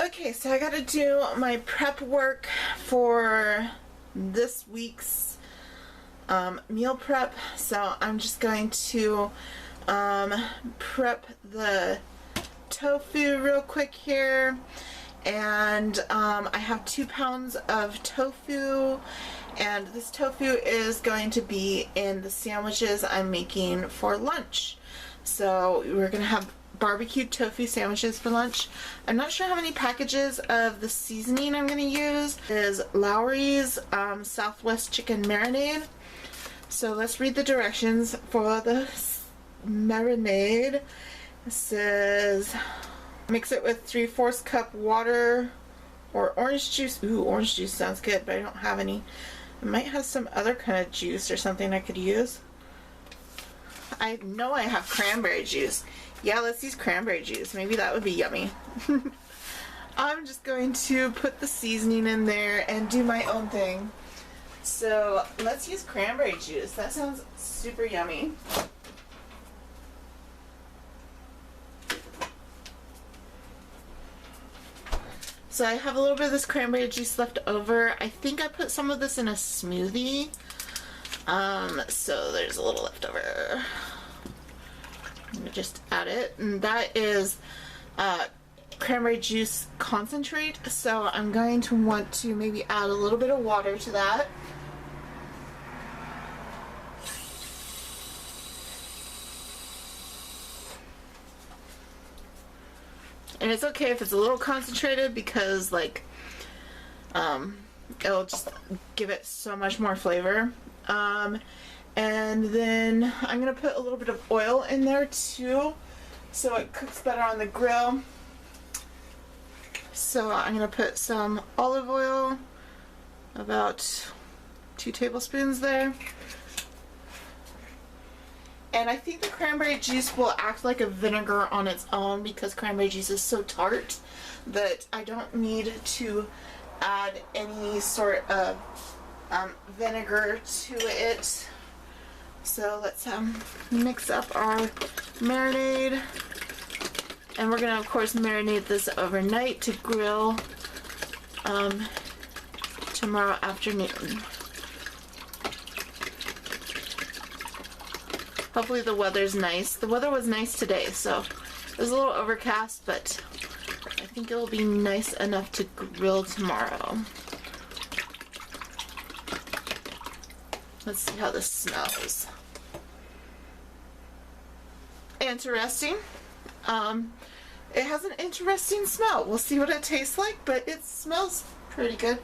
Okay, so I gotta do my prep work for this week's meal prep. So I'm just going to prep the tofu real quick here. And I have 2 pounds of tofu, and this tofu is going to be in the sandwiches I'm making for lunch. So we're gonna have barbecued tofu sandwiches for lunch. I'm not sure how many packages of the seasoning I'm going to use. It is Lowry's Southwest Chicken Marinade. So let's read the directions for the marinade. It says mix it with 3/4 cup water or orange juice. Ooh, orange juice sounds good, but I don't have any. I might have some other kind of juice or something I could use. I know I have cranberry juice. Yeah, let's use cranberry juice. Maybe that would be yummy. I'm just going to put the seasoning in there and do my own thing. So let's use cranberry juice. That sounds super yummy. So I have a little bit of this cranberry juice left over. I think I put some of this in a smoothie. So there's a little left over. Let me just add it, and that is cranberry juice concentrate. So I'm going to want to maybe add a little bit of water to that. And it's okay if it's a little concentrated because like it'll just give it so much more flavor. And then I'm going to put a little bit of oil in there too, so it cooks better on the grill. So I'm going to put some olive oil, about 2 tablespoons there. And I think the cranberry juice will act like a vinegar on its own because cranberry juice is so tart that I don't need to add any sort of vinegar to it. So let's mix up our marinade, and we're gonna of course marinate this overnight to grill tomorrow afternoon. Hopefully the weather's nice. The weather was nice today, so it was a little overcast, but I think it will be nice enough to grill tomorrow. Let's see how this smells. Interesting. It has an interesting smell. We'll see what it tastes like, but it smells pretty good.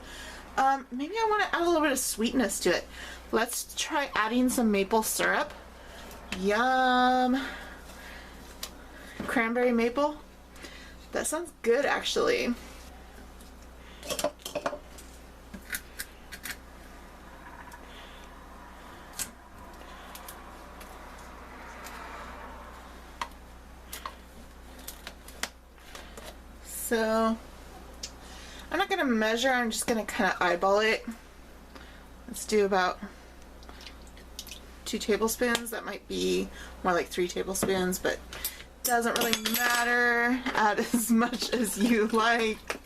Maybe I want to add a little bit of sweetness to it. Let's try adding some maple syrup. Yum. Cranberry maple. That sounds good, actually. So I'm not going to measure, I'm just going to kind of eyeball it. Let's do about 2 tablespoons. That might be more like 3 tablespoons, but doesn't really matter. Add as much as you like.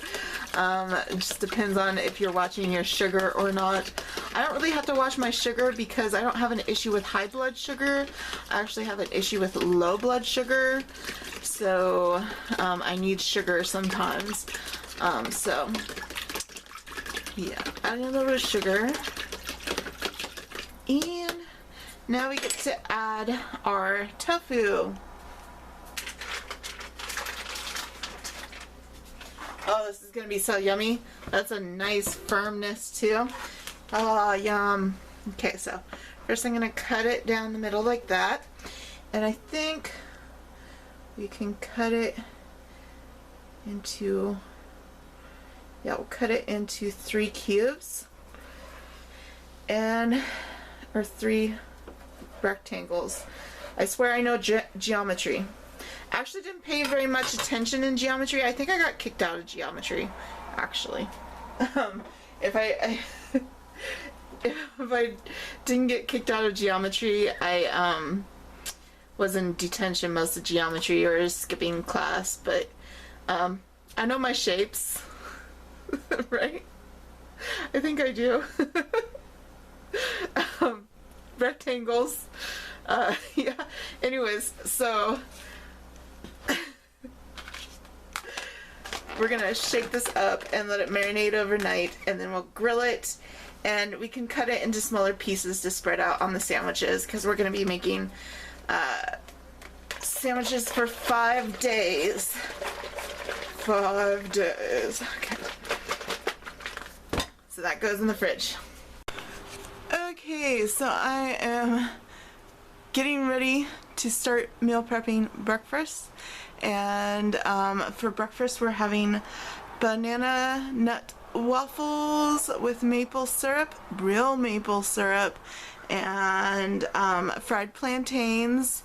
It just depends on if you're watching your sugar or not. I don't really have to watch my sugar because I don't have an issue with high blood sugar. I actually have an issue with low blood sugar. So I need sugar sometimes. So yeah, adding a little bit of sugar. And now we get to add our tofu. Oh, this is gonna be so yummy. That's a nice firmness too. Oh, yum. Okay, so first I'm gonna cut it down the middle like that. And I think we can cut it into, yeah, we'll cut it into 3 cubes. And, or 3 rectangles. I swear I know geometry. I actually didn't pay very much attention in geometry. I think I got kicked out of geometry, actually. If I didn't get kicked out of geometry, I was in detention most of geometry or skipping class, but I know my shapes, right? I think I do. Rectangles. Yeah. Anyways, so we're gonna shake this up and let it marinate overnight, and then we'll grill it, and we can cut it into smaller pieces to spread out on the sandwiches, because we're gonna be making sandwiches for 5 days. 5 days. Okay. So that goes in the fridge. Okay, so I am getting ready to start meal prepping breakfast. And for breakfast we're having banana nut waffles with maple syrup, real maple syrup, and fried plantains,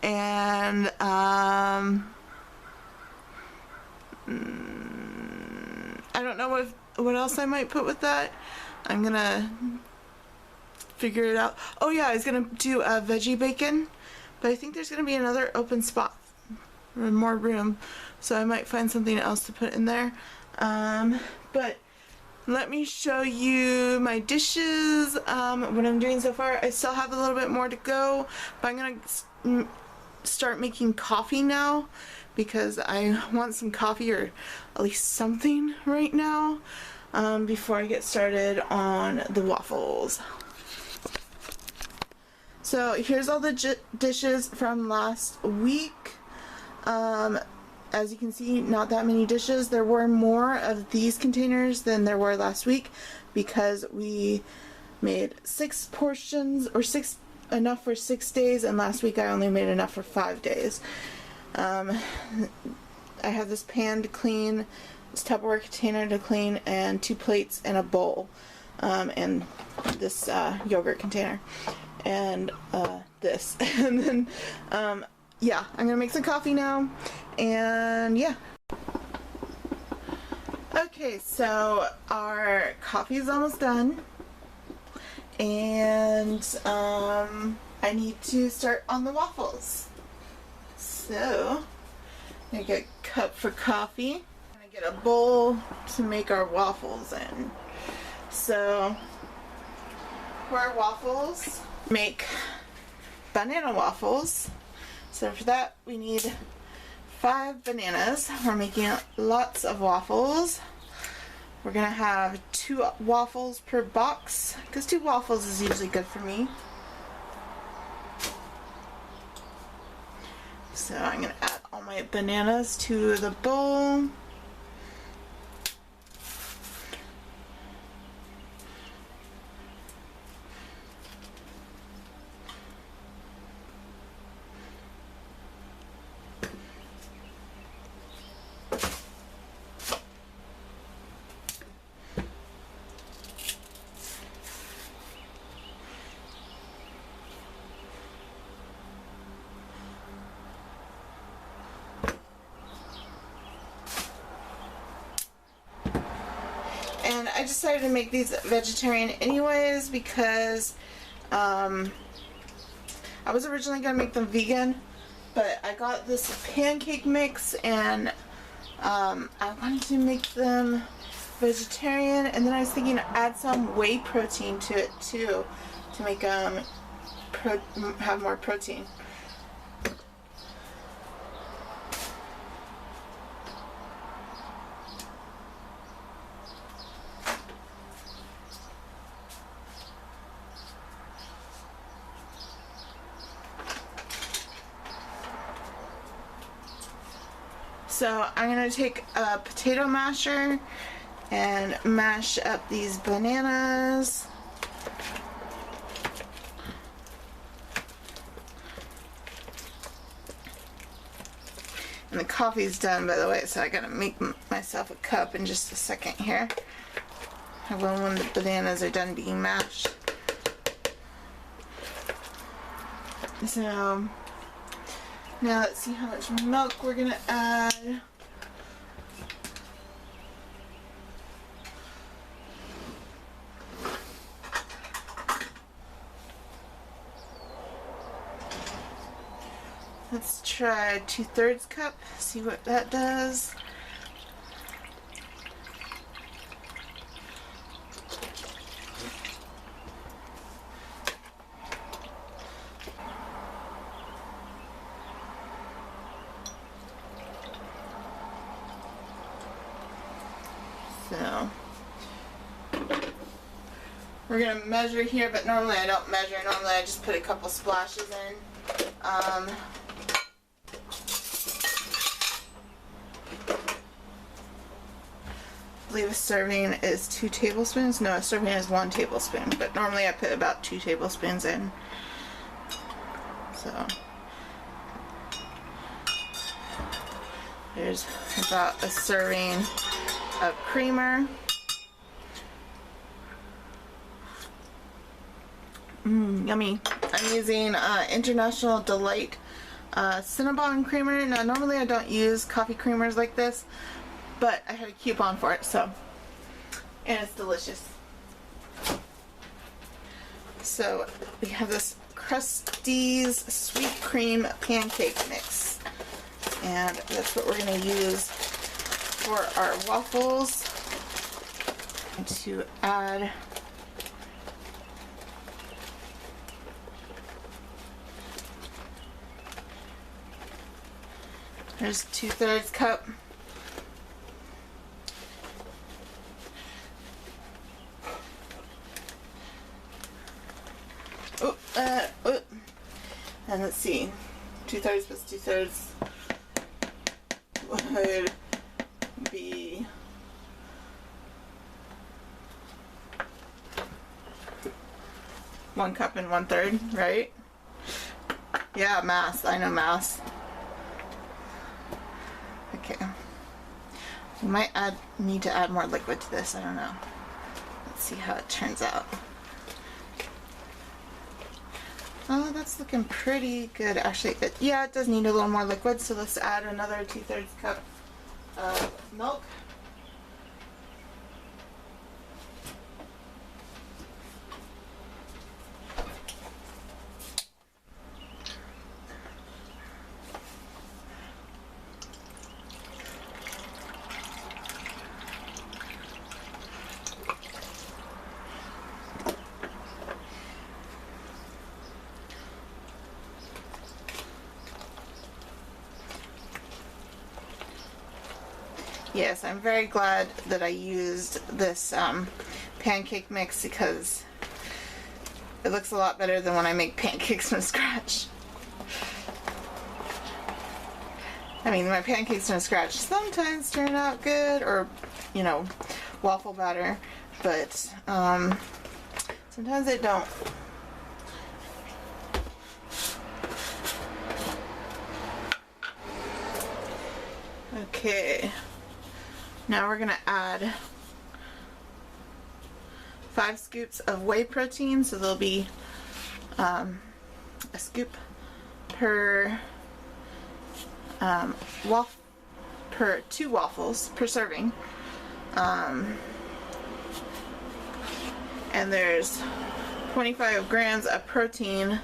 and I don't know what else I might put with that. I'm gonna figure it out. Oh yeah, I was gonna do a veggie bacon, but I think there's gonna be another open spot or more room, so I might find something else to put in there. But let me show you my dishes, what I'm doing so far. I still have a little bit more to go, but I'm gonna start making coffee now, because I want some coffee, or at least something right now, before I get started on the waffles. So here's all the dishes from last week. As you can see, not that many dishes. There were more of these containers than there were last week, because we made 6 portions, or enough for 6 days, and last week I only made enough for 5 days. I have this pan to clean, this Tupperware container to clean, and 2 plates and a bowl, and this yogurt container, and this. And then yeah, I'm gonna make some coffee now, and yeah. Okay, so our coffee is almost done, and I need to start on the waffles. So I'm gonna get a cup for coffee. I'm gonna get a bowl to make our waffles in. So for our waffles, make banana waffles. So for that we need 5 bananas. We're making lots of waffles. We're gonna have 2 waffles per box, because 2 waffles is usually good for me. So I'm gonna add all my bananas to the bowl. And I decided to make these vegetarian anyways, because I was originally going to make them vegan, but I got this pancake mix, and I wanted to make them vegetarian, and then I was thinking to add some whey protein to it too, to make them have more protein. So I'm going to take a potato masher and mash up these bananas. And the coffee's done, by the way, so I gotta make myself a cup in just a second here. I will when the bananas are done being mashed. So now let's see how much milk we're gonna add. Let's try 2/3 cup, see what that does. So we're gonna measure here, but normally I don't measure. Normally I just put a couple splashes in. I believe a serving is 2 tablespoons. No, a serving is 1 tablespoon, but normally I put about 2 tablespoons in. So there's about a serving of creamer. Yummy. I'm using International Delight Cinnabon creamer. Now normally I don't use coffee creamers like this, but I had a coupon for it, so, and it's delicious. So we have this Krusteaz sweet cream pancake mix, and that's what we're going to use for our waffles. And to add there's 2/3 cup. And let's see, 2/3 plus 2/3 would be 1 cup and 1/3, right? Yeah, math. I know math. Okay. We might need to add more liquid to this. I don't know. Let's see how it turns out. Oh, that's looking pretty good, actually. Yeah, it does need a little more liquid, so let's add another 2/3 cup of milk. Yes, I'm very glad that I used this pancake mix because it looks a lot better than when I make pancakes from scratch. I mean, my pancakes from scratch sometimes turn out good, or, you know, waffle batter, but sometimes they don't. Okay. Now we're going to add 5 scoops of whey protein, so there'll be a scoop per per 2 waffles per serving, and there's 25 grams of protein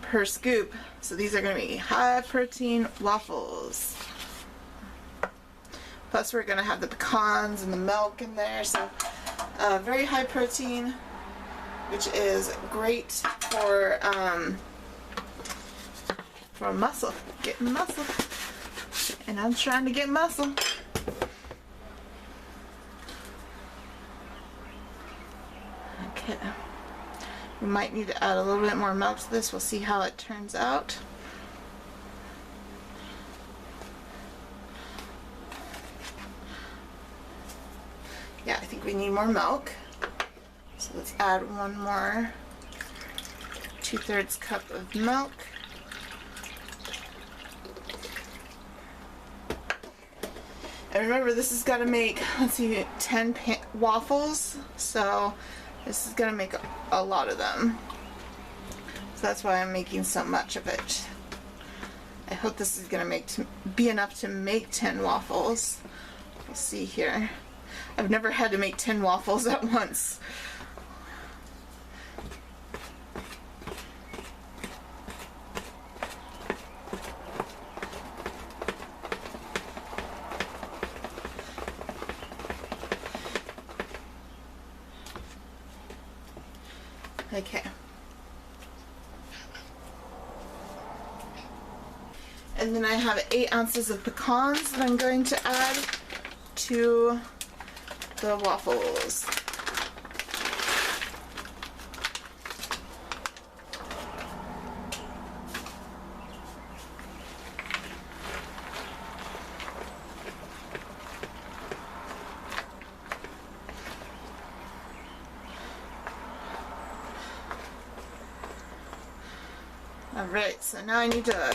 per scoop, so these are going to be high protein waffles. Plus we're going to have the pecans and the milk in there, so very high protein, which is great for muscle, getting muscle, and I'm trying to get muscle. Okay, we might need to add a little bit more milk to this. We'll see how it turns out. Yeah, I think we need more milk. So let's add one more 2/3 cup of milk. And remember, this has got to make, let's see, 10 waffles. So this is going to make a lot of them. So that's why I'm making so much of it. I hope this is going to be enough to make 10 waffles. We'll see here. I've never had to make 10 waffles at once. Okay. And then I have 8 ounces of pecans that I'm going to add to the waffles. Alright, so now I need to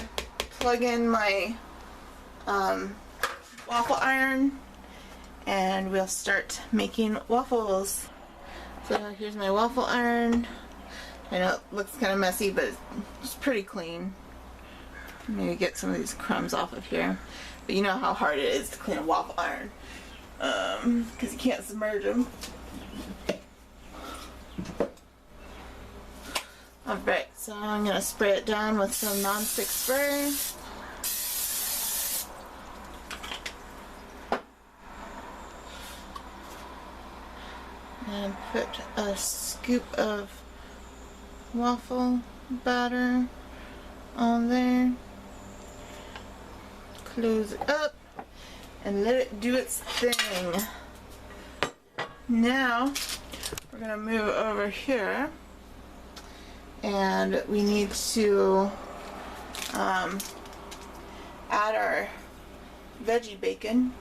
plug in my waffle iron and we'll start making waffles. So here's my waffle iron. I know it looks kind of messy, but it's pretty clean. Maybe get some of these crumbs off of here. But you know how hard it is to clean a waffle iron because you can't submerge them. Alright, so I'm going to spray it down with some non-stick spray. And put a scoop of waffle batter on there. Close it up and let it do its thing. Now we're going to move over here. And we need to add our veggie bacon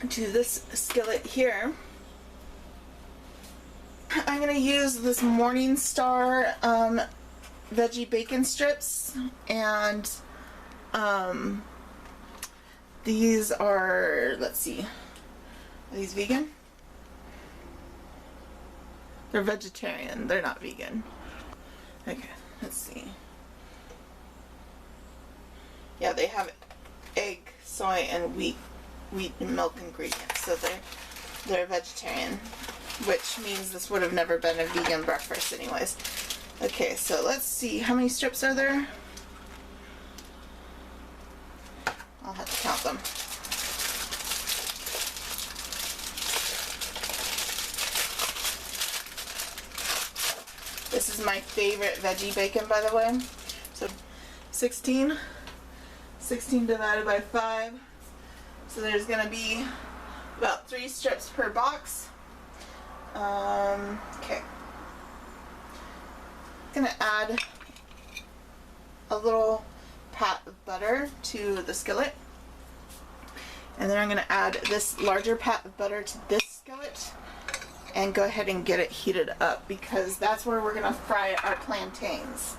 to this skillet here. I'm going to use this Morningstar veggie bacon strips, and these are, let's see, are these vegan? They're vegetarian, they're not vegan. Okay, let's see. Yeah, they have egg, soy, and wheat and milk ingredients, so they're vegetarian, which means this would have never been a vegan breakfast anyways. Okay, so let's see, how many strips are there? I'll have to count them. This is my favorite veggie bacon, by the way. So 16 divided by 5. So there's going to be about 3 strips per box. Okay. I'm going to add a little pat of butter to the skillet. And then I'm going to add this larger pat of butter to this skillet. And go ahead and get it heated up because that's where we're going to fry our plantains.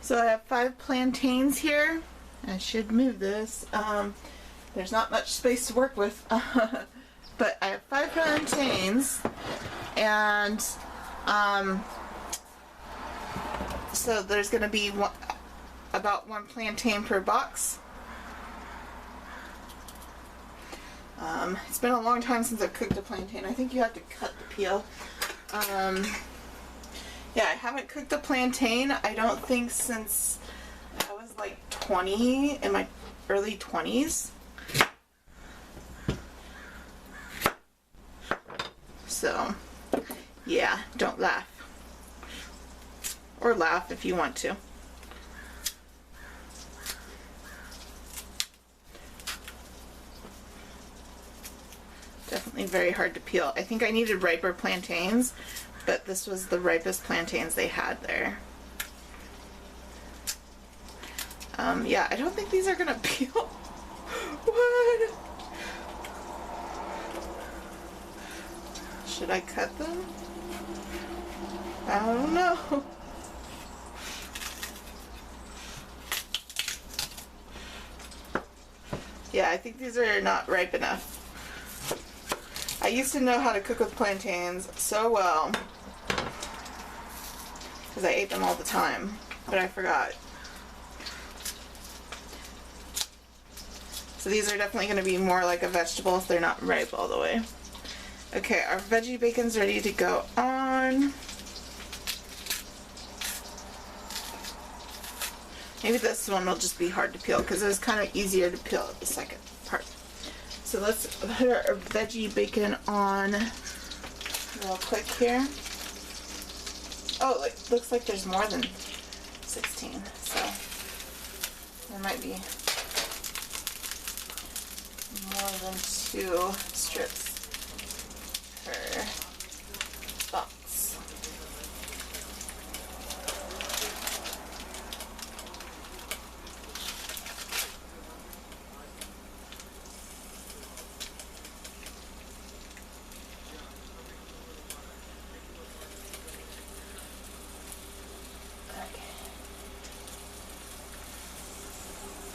So I have 5 plantains here. I should move this. There's not much space to work with. But I have 5 plantains and so there's going to be about 1 plantain per box. It's been a long time since I've cooked a plantain. I think you have to cut the peel. Yeah, I haven't cooked a plantain, I don't think, since I was like 20, in my early 20s. So, yeah, don't laugh. Or laugh if you want to. Definitely very hard to peel. I think I needed riper plantains, but this was the ripest plantains they had there. Yeah, I don't think these are gonna peel. What? Should I cut them? I don't know. Yeah, I think these are not ripe enough. I used to know how to cook with plantains so well because I ate them all the time, but I forgot. So these are definitely going to be more like a vegetable if they're not ripe all the way. Okay, our veggie bacon's ready to go on. Maybe this one will just be hard to peel because it was kind of easier to peel the second part. So let's put our veggie bacon on real quick here. Oh, it looks like there's more than 16, so there might be more than 2 strips per box.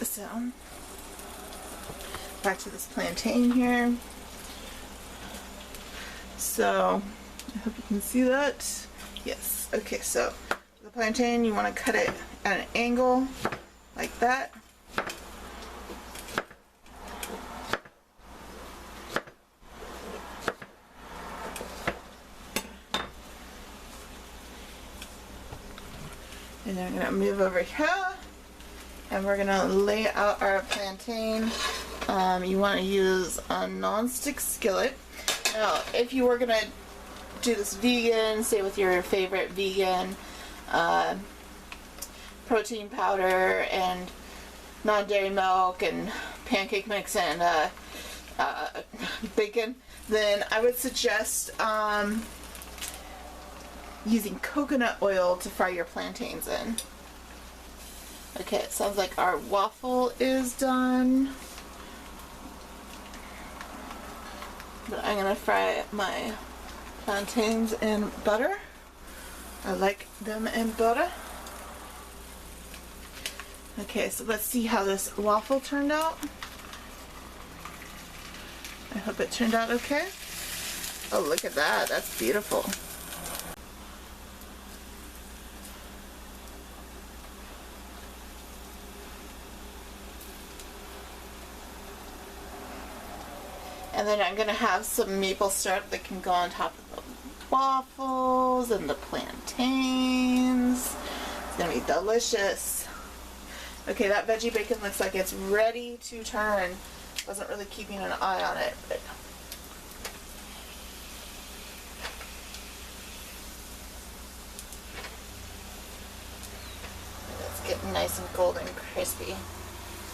So, back to this plantain here. So, I hope you can see that. Yes. Okay, so the plantain, you want to cut it at an angle like that. And then we're going to move over here. And we're gonna lay out our plantain. You want to use a non-stick skillet. Now, if you were gonna do this vegan, say with your favorite vegan protein powder and non-dairy milk and pancake mix and bacon, then I would suggest using coconut oil to fry your plantains in. Okay, it sounds like our waffle is done. But I'm gonna fry my plantains in butter. I like them in butter. Okay, so let's see how this waffle turned out. I hope it turned out okay. Oh, look at that, that's beautiful. And then I'm going to have some maple syrup that can go on top of the waffles and the plantains. It's going to be delicious. Okay, that veggie bacon looks like it's ready to turn. Wasn't really keeping an eye on it, but it's getting nice and golden crispy.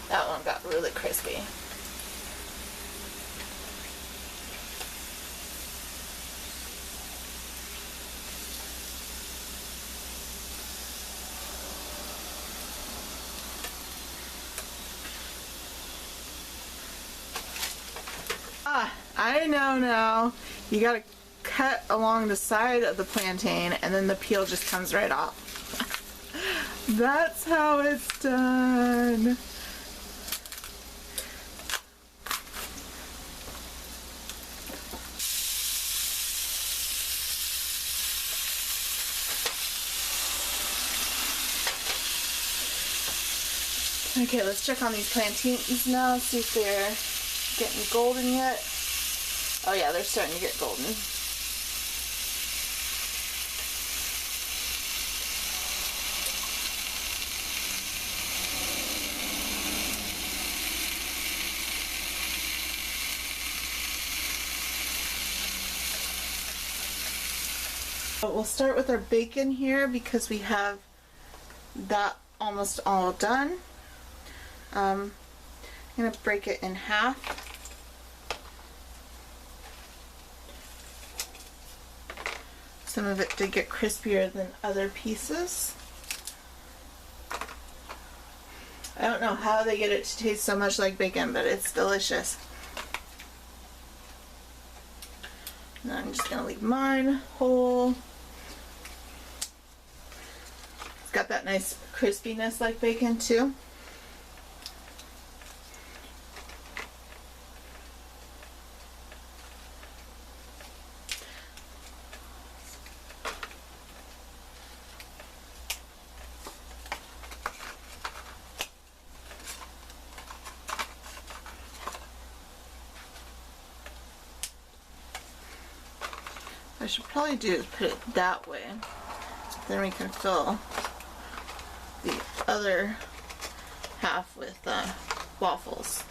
That one got really crispy. I know now. You gotta cut along the side of the plantain and then the peel just comes right off. That's how it's done. Okay, let's check on these plantains now, see if they're getting golden yet. Oh yeah, they're starting to get golden. But we'll start with our bacon here because we have that almost all done. I'm going to break it in half. Some of it did get crispier than other pieces. I don't know how they get it to taste so much like bacon, but it's delicious. Now I'm just going to leave mine whole. It's got that nice crispiness like bacon too. I should probably put it that way. Then we can fill the other half with waffles.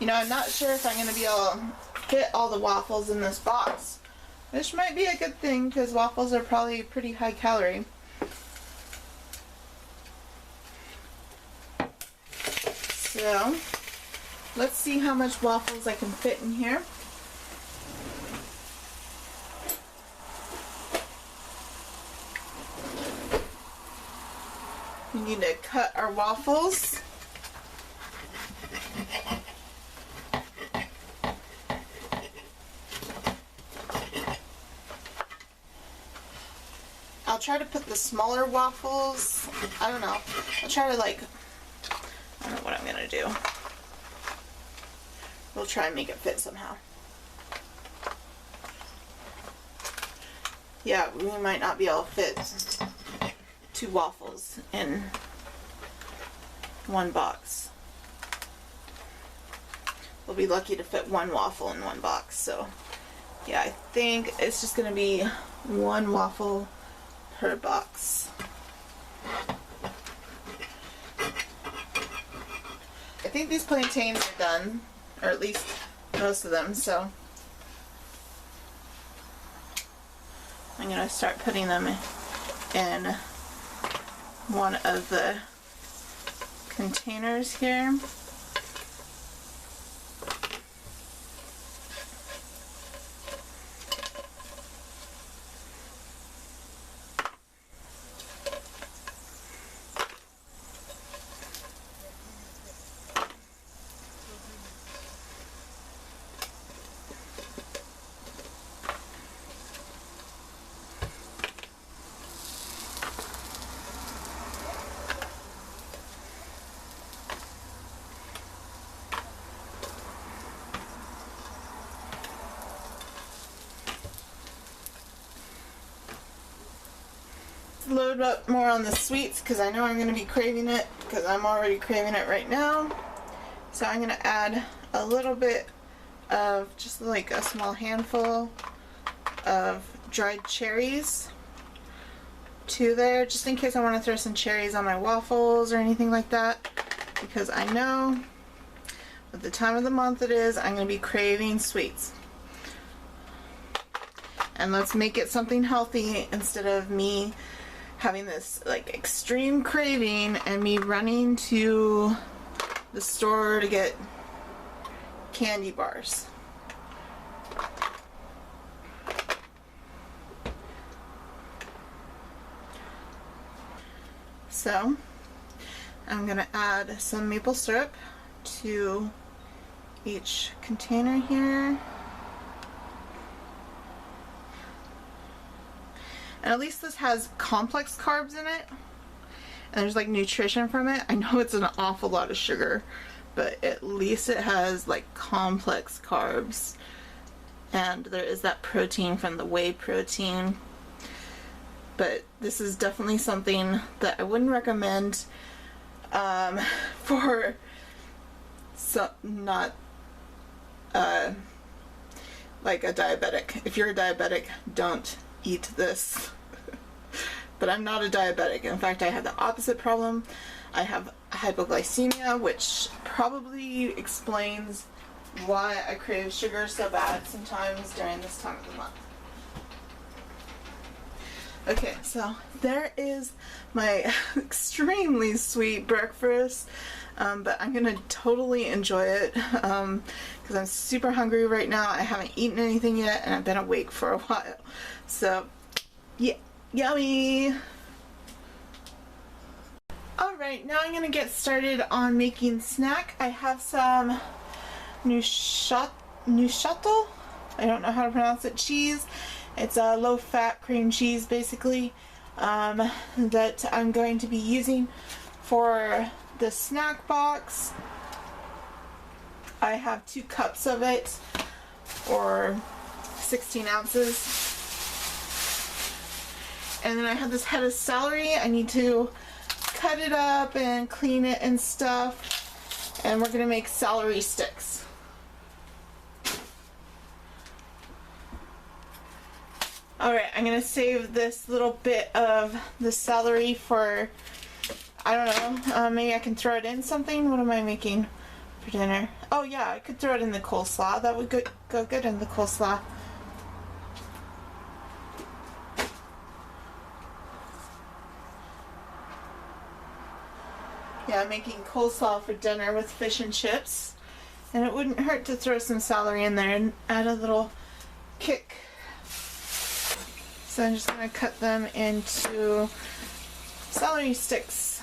You know, I'm not sure if I'm going to be able to fit all the waffles in this box, which might be a good thing because waffles are probably pretty high calorie. So, let's see how much waffles I can fit in here. We need to cut our waffles. I'll try to put the smaller waffles, I don't know, I'll try to I don't know what I'm gonna do. We'll try and make it fit somehow. Yeah, we might not be able to fit 2 waffles in one box. We'll be lucky to fit 1 waffle in one box, so yeah, I think it's just gonna be 1 waffle per box. I think these plantains are done, or at least most of them, so I'm gonna start putting them in one of the containers here. Load up more on the sweets because I know I'm going to be craving it, because I'm already craving it right now. So I'm going to add a little bit of, just like a small handful of dried cherries to there, just in case I want to throw some cherries on my waffles or anything like that, because I know at the time of the month it is, I'm going to be craving sweets. And let's make it something healthy instead of me having this like extreme craving and me running to the store to get candy bars. So I'm gonna add some maple syrup to each container here. And at least this has complex carbs in it, and there's like nutrition from it. I know it's an awful lot of sugar, but at least it has like complex carbs, and there is that protein from the whey protein. But this is definitely something that I wouldn't recommend for not like a diabetic. If you're a diabetic, don't eat this. But I'm not a diabetic. In fact, I have the opposite problem. I have hypoglycemia, which probably explains why I crave sugar so bad sometimes during this time of the month. Okay, so there is my extremely sweet breakfast, but I'm gonna totally enjoy it because I'm super hungry right now. I haven't eaten anything yet, and I've been awake for a while. So, yeah, yummy! Alright, now I'm gonna get started on making snack. I have some Neufchâtel, I don't know how to pronounce it, cheese. It's a low-fat cream cheese, basically, that I'm going to be using for the snack box. I have 2 cups of it, or 16 ounces. And then I have this head of celery. I need to cut it up and clean it and stuff. And we're going to make celery sticks. Alright, I'm going to save this little bit of the celery for, I don't know, maybe I can throw it in something. What am I making? for dinner. Oh yeah, I could throw it in the coleslaw. That would go good in the coleslaw. Yeah, I'm making coleslaw for dinner with fish and chips. And it wouldn't hurt to throw some celery in there and add a little kick. So I'm just going to cut them into celery sticks.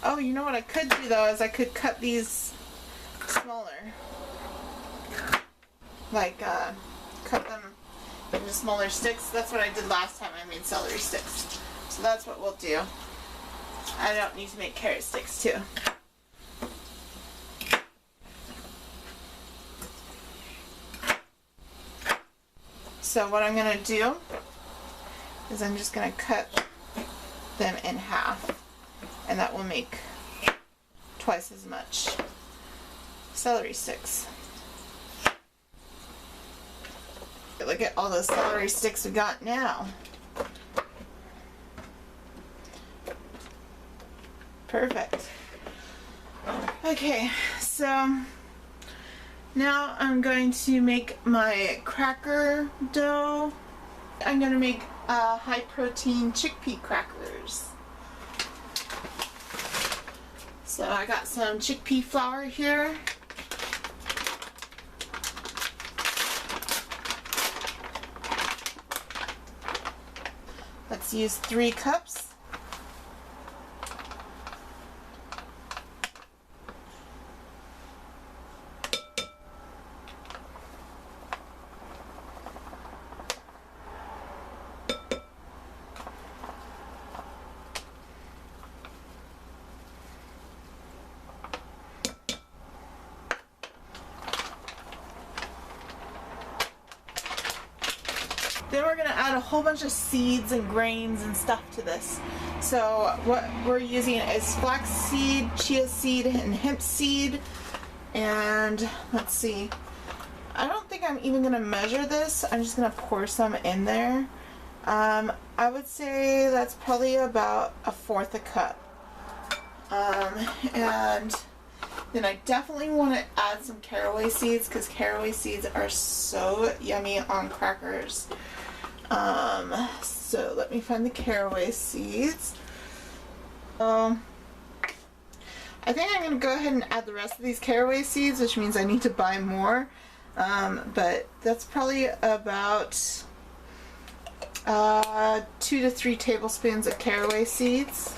Oh, you know what I could do though is I could cut these smaller. Like, cut them into smaller sticks. That's what I did last time I made celery sticks. So that's what we'll do. I don't need to make carrot sticks too. So what I'm going to do is I'm just going to cut them in half. And that will make twice as much celery sticks. Look at all those celery sticks we got now. Perfect. Okay, so now I'm going to make my cracker dough. I'm going to make high protein chickpea crackers. So I got some chickpea flour here. Let's use 3 cups. Then we're going to add a whole bunch of seeds and grains and stuff to this. So what we're using is flax seed, chia seed, and hemp seed. And let's see. I don't think I'm even going to measure this. I'm just going to pour some in there. I would say that's probably about 1/4 a cup. And then I definitely want to add some caraway seeds because caraway seeds are so yummy on crackers. So let me find the caraway seeds. I think I'm going to go ahead and add the rest of these caraway seeds, which means I need to buy more. But that's probably about 2 to 3 tablespoons of caraway seeds.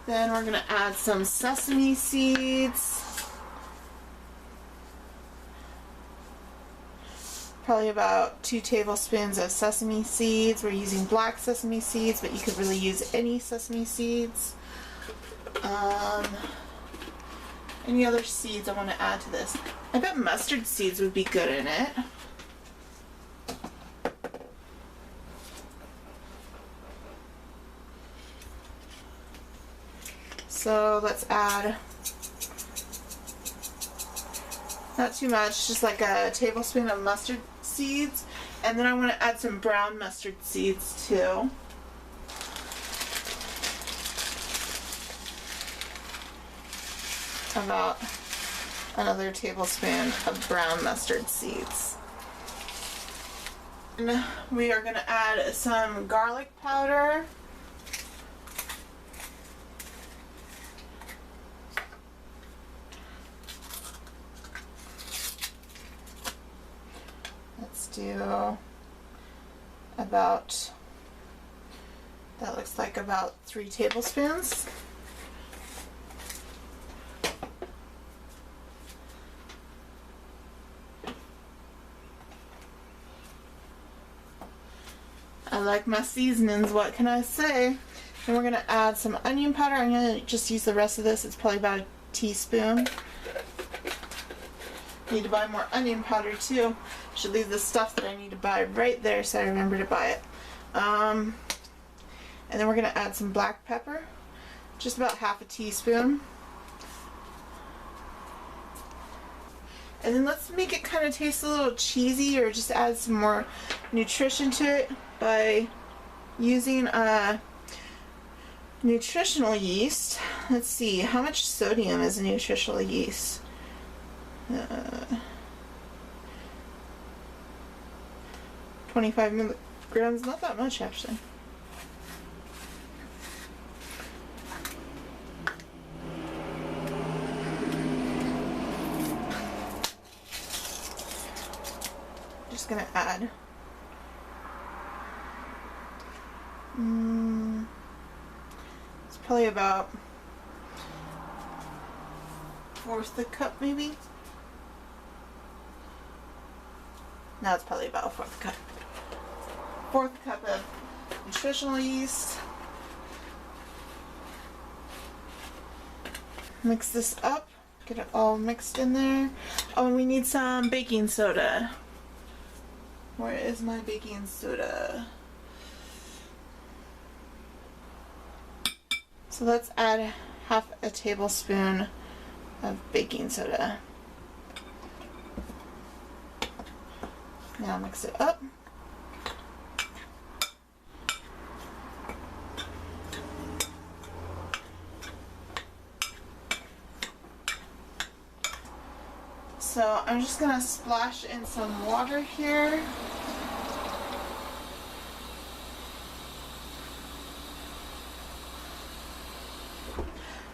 Then we're going to add some sesame seeds. Probably about 2 tablespoons of sesame seeds. We're using black sesame seeds, but you could really use any sesame seeds. Any other seeds I want to add to this? I bet mustard seeds would be good in it. So let's add, not too much, just like a tablespoon of mustard seeds. And then I want to add some brown mustard seeds too. About another tablespoon of brown mustard seeds. And we are going to add some garlic powder. Let's do about, that looks like about 3 tablespoons. I like my seasonings, what can I say? And we're going to add some onion powder. I'm going to just use the rest of this. It's probably about a teaspoon. Need to buy more onion powder too. Should leave the stuff that I need to buy right there so I remember to buy it. And then we're going to add some black pepper. just about half a teaspoon. And then let's make it kind of taste a little cheesy, or just add some more nutrition to it by using a nutritional yeast. Let's see, how much sodium is a nutritional yeast? 25 milligrams, not that much actually. Just gonna add it's probably about 1/4 the cup, maybe. No, it's probably about 1/4 cup. 1/4 cup of nutritional yeast. Mix this up, get it all mixed in there. Oh, and we need some baking soda. Where is my baking soda? So let's add half a tablespoon of baking soda. Now mix it up. So I'm just gonna splash in some water here.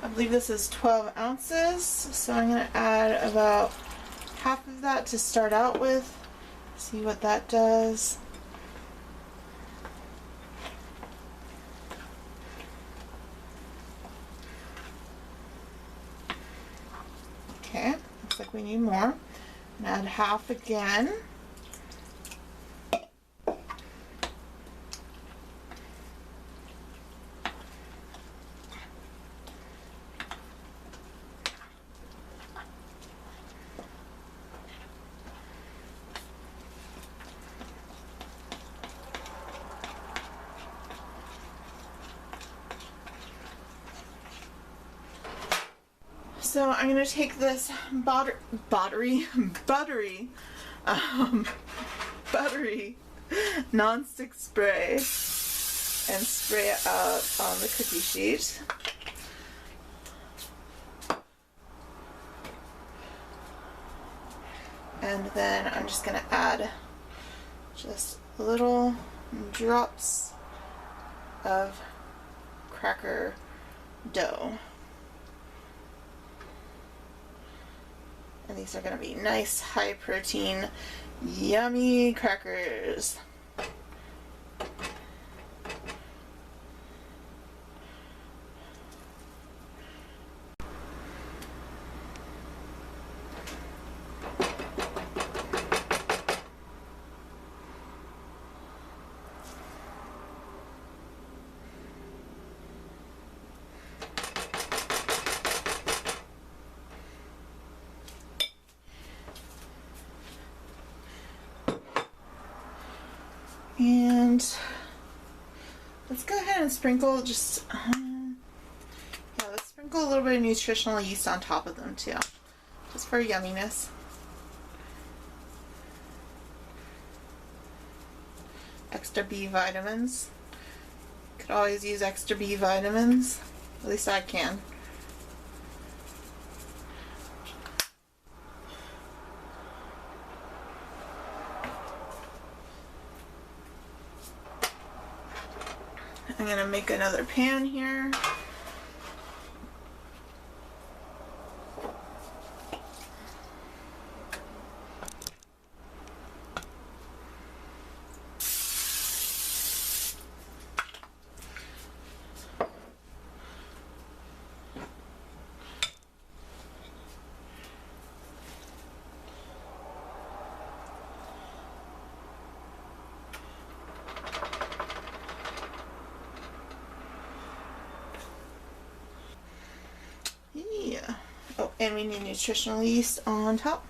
I believe this is 12 ounces, so I'm gonna add about half of that to start out with. See what that does. Okay, looks like we need more. And add half again. So I'm going to take this buttery non-stick spray and spray it out on the cookie sheet. And then I'm just going to add just little drops of cracker dough. And these are going to be nice, high protein, yummy crackers. And let's go ahead and sprinkle let's sprinkle a little bit of nutritional yeast on top of them too, just for yumminess. Extra B vitamins. Could always use extra B vitamins. At least I can. I'm going to make another pan here. Yeah. Oh, and we need nutritional yeast on top.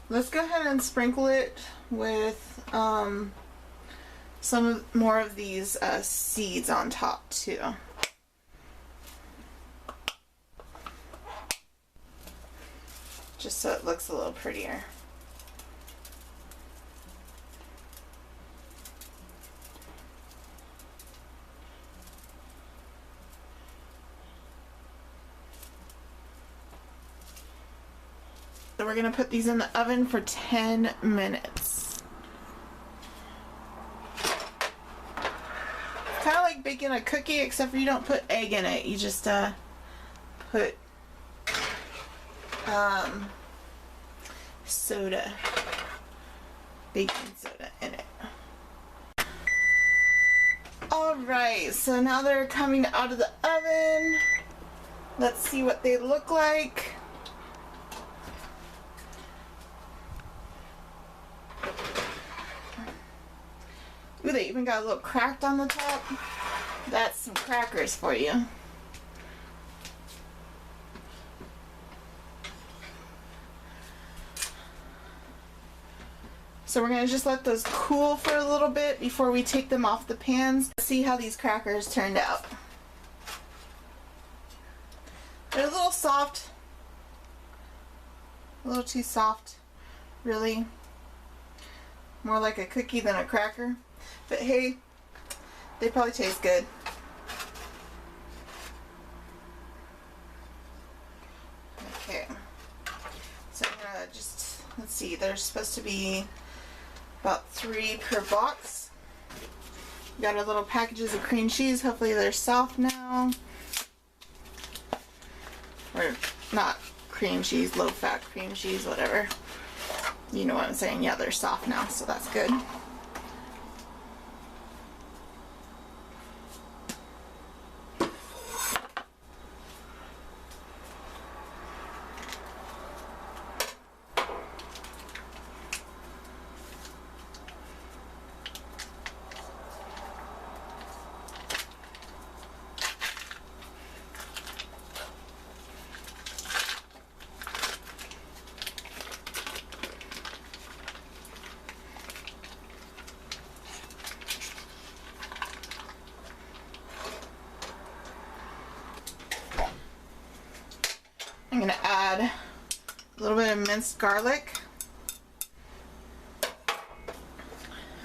Let's go ahead and sprinkle it with some more of these seeds on top too. Just so it looks a little prettier. So we're going to put these in the oven for 10 minutes. It's kind of like baking a cookie, except for you don't put egg in it. You just put soda, baking soda in it. Alright, so now they're coming out of the oven. Let's see what they look like. Ooh, they even got a little cracked on the top. That's some crackers for you. So we're going to just let those cool for a little bit before we take them off the pans. See how these crackers turned out. They're a little soft. A little too soft, really. More like a cookie than a cracker. But hey, they probably taste good. Okay. So I'm going to just, let's see, there's supposed to be about 3 per box. Got our little packages of cream cheese. Hopefully they're soft now. Or not cream cheese, low fat cream cheese, whatever. You know what I'm saying? Yeah, they're soft now, so that's good. I'm going to add a little bit of minced garlic.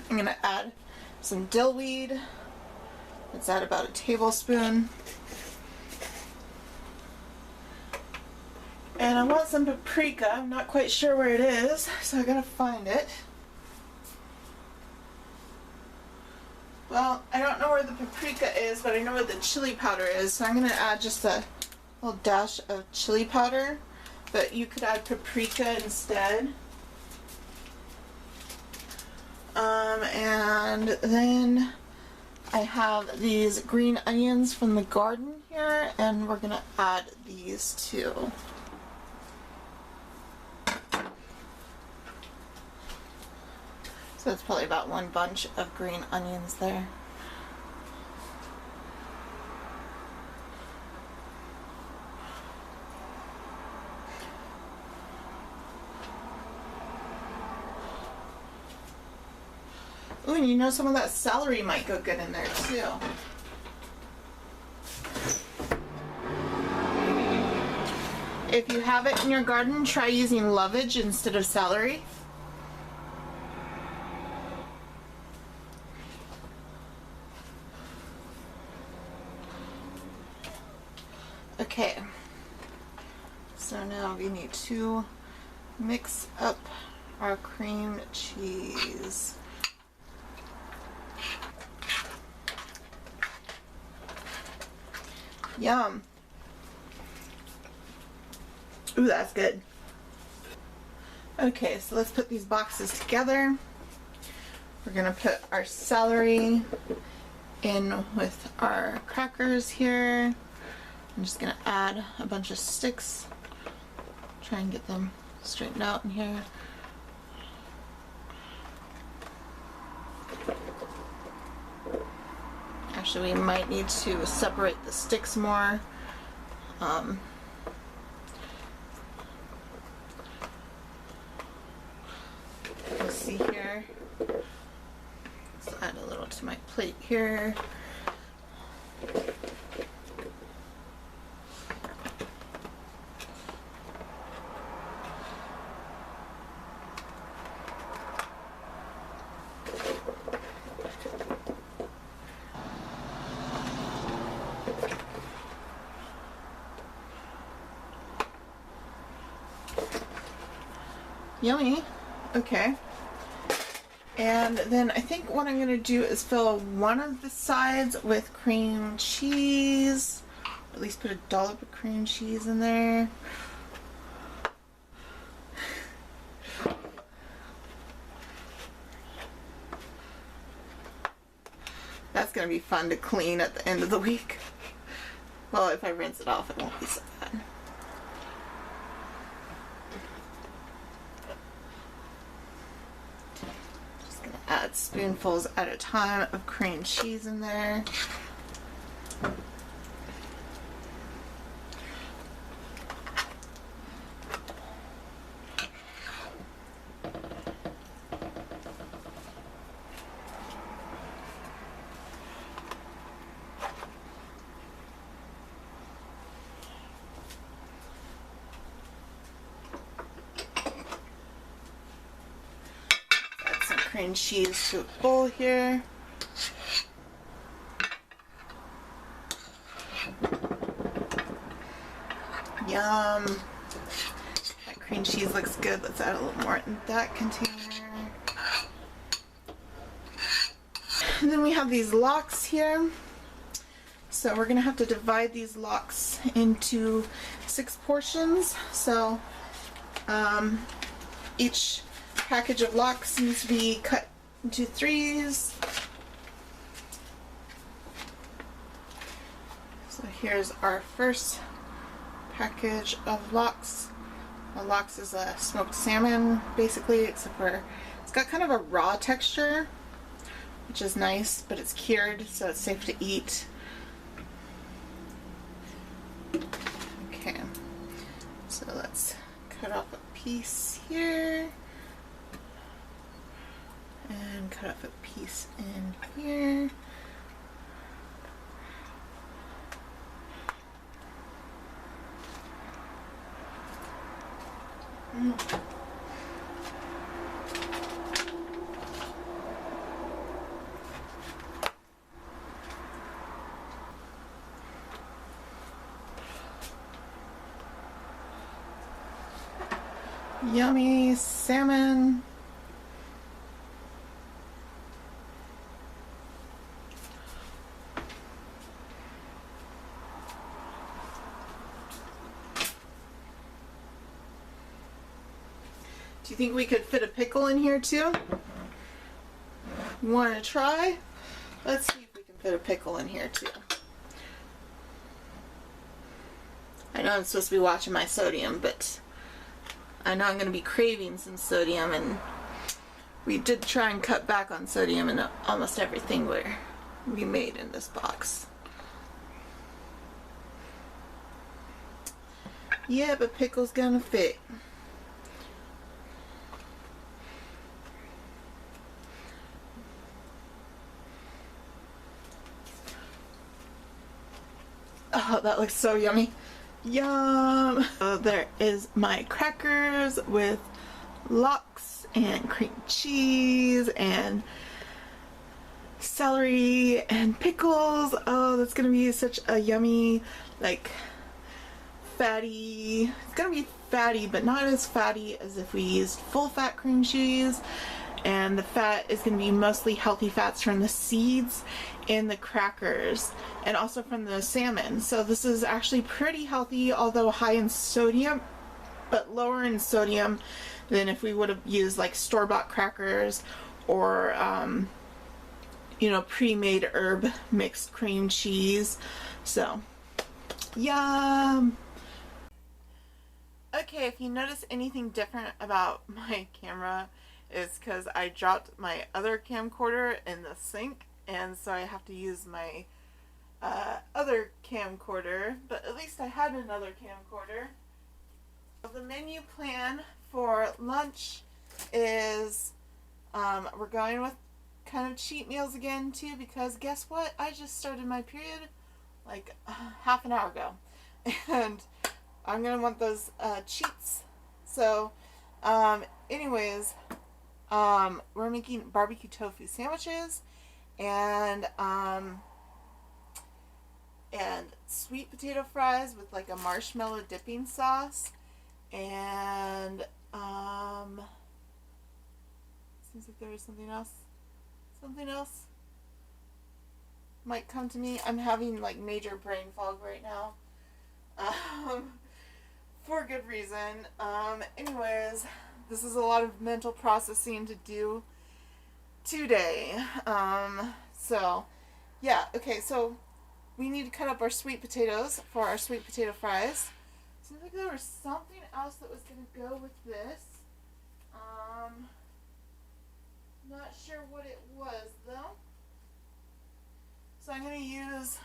I'm going to add some dill weed. Let's add about a tablespoon. And I want some paprika. I'm not quite sure where it is, so I gotta find it. Well, I don't know where the paprika is, but I know where the chili powder is, so I'm gonna add just a little dash of chili powder, but you could add paprika instead. And then I have these green onions from the garden here, and we're gonna add these too. So that's probably about 1 bunch of green onions there. Ooh, and you know, some of that celery might go good in there too. If you have it in your garden, try using lovage instead of celery. Okay, so now we need to mix up our cream cheese. Yum. Ooh, that's good. Okay, so let's put these boxes together. We're gonna put our celery in with our crackers here. I'm just gonna add a bunch of sticks. Try and get them straightened out in here. Actually, we might need to separate the sticks more. Let's add a little to my plate here. Yummy. Okay. And then I think what I'm going to do is fill one of the sides with cream cheese. At least put a dollop of cream cheese in there. That's going to be fun to clean at the end of the week. Well, if I rinse it off, it won't be so bad. Add spoonfuls at a time of cream cheese in there. Cream cheese to a bowl here. Yum. That cream cheese looks good. Let's add a little more in that container. And then we have these lox here. So we're gonna have to divide these lox into 6 portions. So each package of lox needs to be cut into 3s. So here's our first package of lox. A lox is a smoked salmon, basically, except for it's got kind of a raw texture, which is nice, but it's cured, so it's safe to eat. Okay, so let's cut off a piece here. And cut off a piece in here. Yummy salmon. Do you think we could fit a pickle in here too? You want to try? Let's see if we can fit a pickle in here too. I know I'm supposed to be watching my sodium, but I know I'm going to be craving some sodium, and we did try and cut back on sodium in almost everything we made in this box. Yeah, but pickle's gonna fit. Oh, that looks so yummy. Yum! So there is my crackers with lox and cream cheese and celery and pickles. Oh, that's gonna be such a yummy, like, fatty. It's gonna be fatty, but not as fatty as if we used full fat cream cheese. And the fat is going to be mostly healthy fats from the seeds in the crackers and also from the salmon. So this is actually pretty healthy, although high in sodium, but lower in sodium than if we would have used like store-bought crackers or you know, pre-made herb mixed cream cheese. So yum. Okay, if you notice anything different about my camera, it's because I dropped my other camcorder in the sink, and so I have to use my other camcorder, but at least I had another camcorder. The menu plan for lunch is We're going with kind of cheat meals again too, because guess what? I just started my period like half an hour ago, and I'm gonna want those cheats. So, anyways, we're making barbecue tofu sandwiches and sweet potato fries with like a marshmallow dipping sauce, and seems like there was something else. Something else might come to me. I'm having like major brain fog right now. For good reason. Anyways, this is a lot of mental processing to do today. So, yeah, okay, so we need to cut up our sweet potatoes for our sweet potato fries. Seems like there was something else that was going to go with this. Not sure what it was, though. So I'm going to use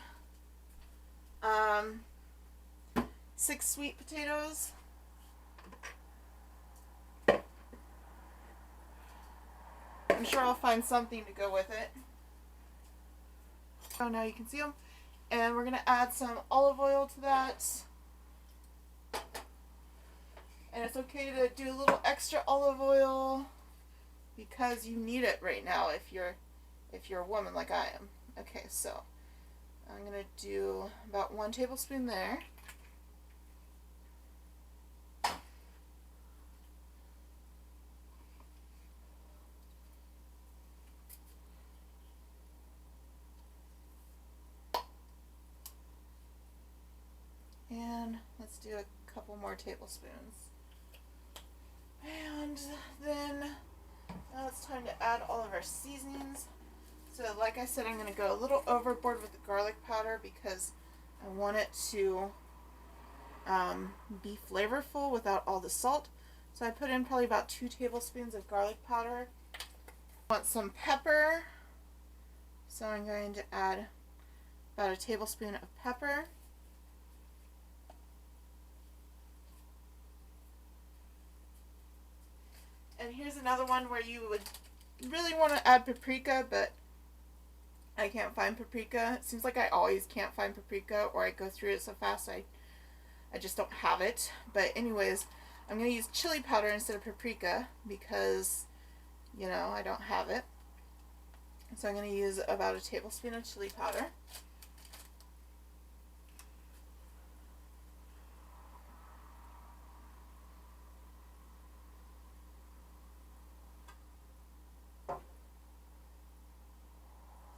6 sweet potatoes. I'm sure I'll find something to go with it. Oh, now you can see them. And we're going to add some olive oil to that. And it's okay to do a little extra olive oil because you need it right now if you're a woman like I am. Okay, so I'm going to do about 1 tablespoon there. And let's do a couple more tablespoons. And then now it's time to add all of our seasonings. So like I said, I'm going to go a little overboard with the garlic powder because I want it to be flavorful without all the salt. So I put in probably about 2 tablespoons of garlic powder. I want some pepper. So I'm going to add about a tablespoon of pepper. And here's another one where you would really want to add paprika, but I can't find paprika. It seems like I always can't find paprika, or I go through it so fast I just don't have it. But anyways, I'm going to use chili powder instead of paprika because, you know, I don't have it. So I'm going to use about a tablespoon of chili powder.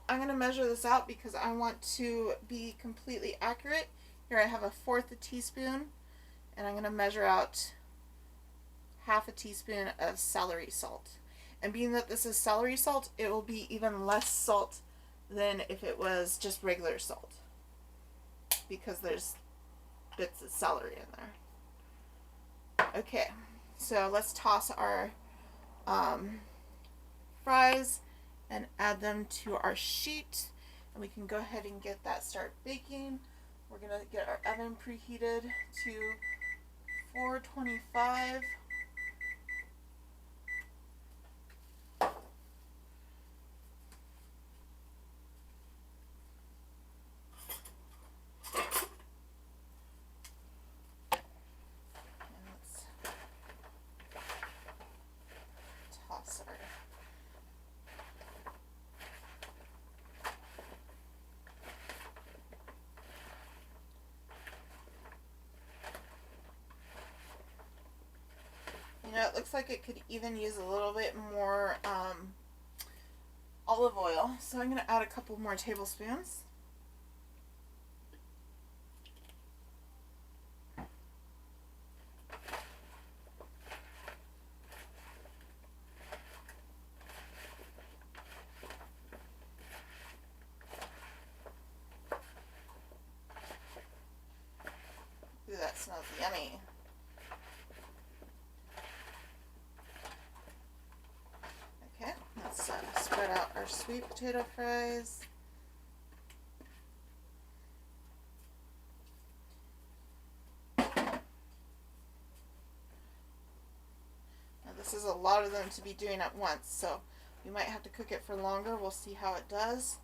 I'm going to measure this out because I want to be completely accurate. Here I have 1/4 teaspoon, and I'm going to measure out 1/2 teaspoon of celery salt. And being that this is celery salt, it will be even less salt than if it was just regular salt, because there's bits of celery in there. Okay, so let's toss our fries and add them to our sheet, and we can go ahead and get that start baking. We're going to get our oven preheated to 425. And let's toss our it looks like it could even use a little bit more olive oil. So I'm going to add a couple more tablespoons. Ooh, that smells yummy. Okay, let's spread out our sweet potato fries. Now this is a lot of them to be doing at once, so You might have to cook it for longer. We'll see how it does.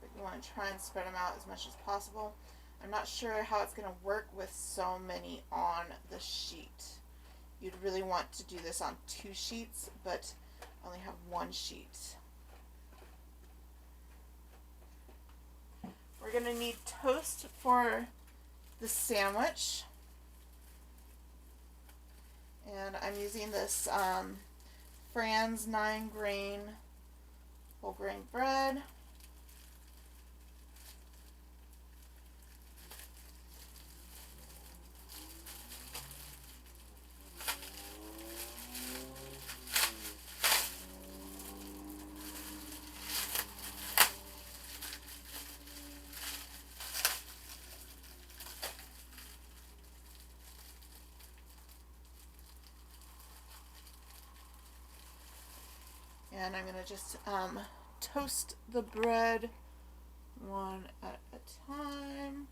But you want to try and spread them out as much as possible. I'm not sure how it's going to work with so many on the sheet. You'd really want to do this on 2 sheets, but only have 1 sheet. We're going to need toast for the sandwich. And I'm using this Fran's 9-grain whole grain bread. And I'm going to just toast the bread one at a time.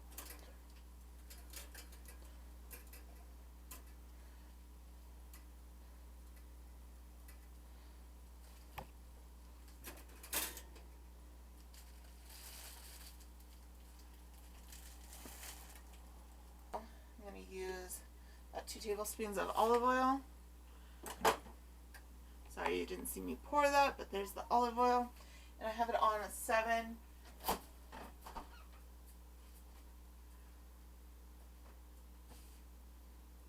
I'm going to use 2 tablespoons of olive oil. Sorry you didn't see me pour that, but there's the olive oil. And I have it on a 7.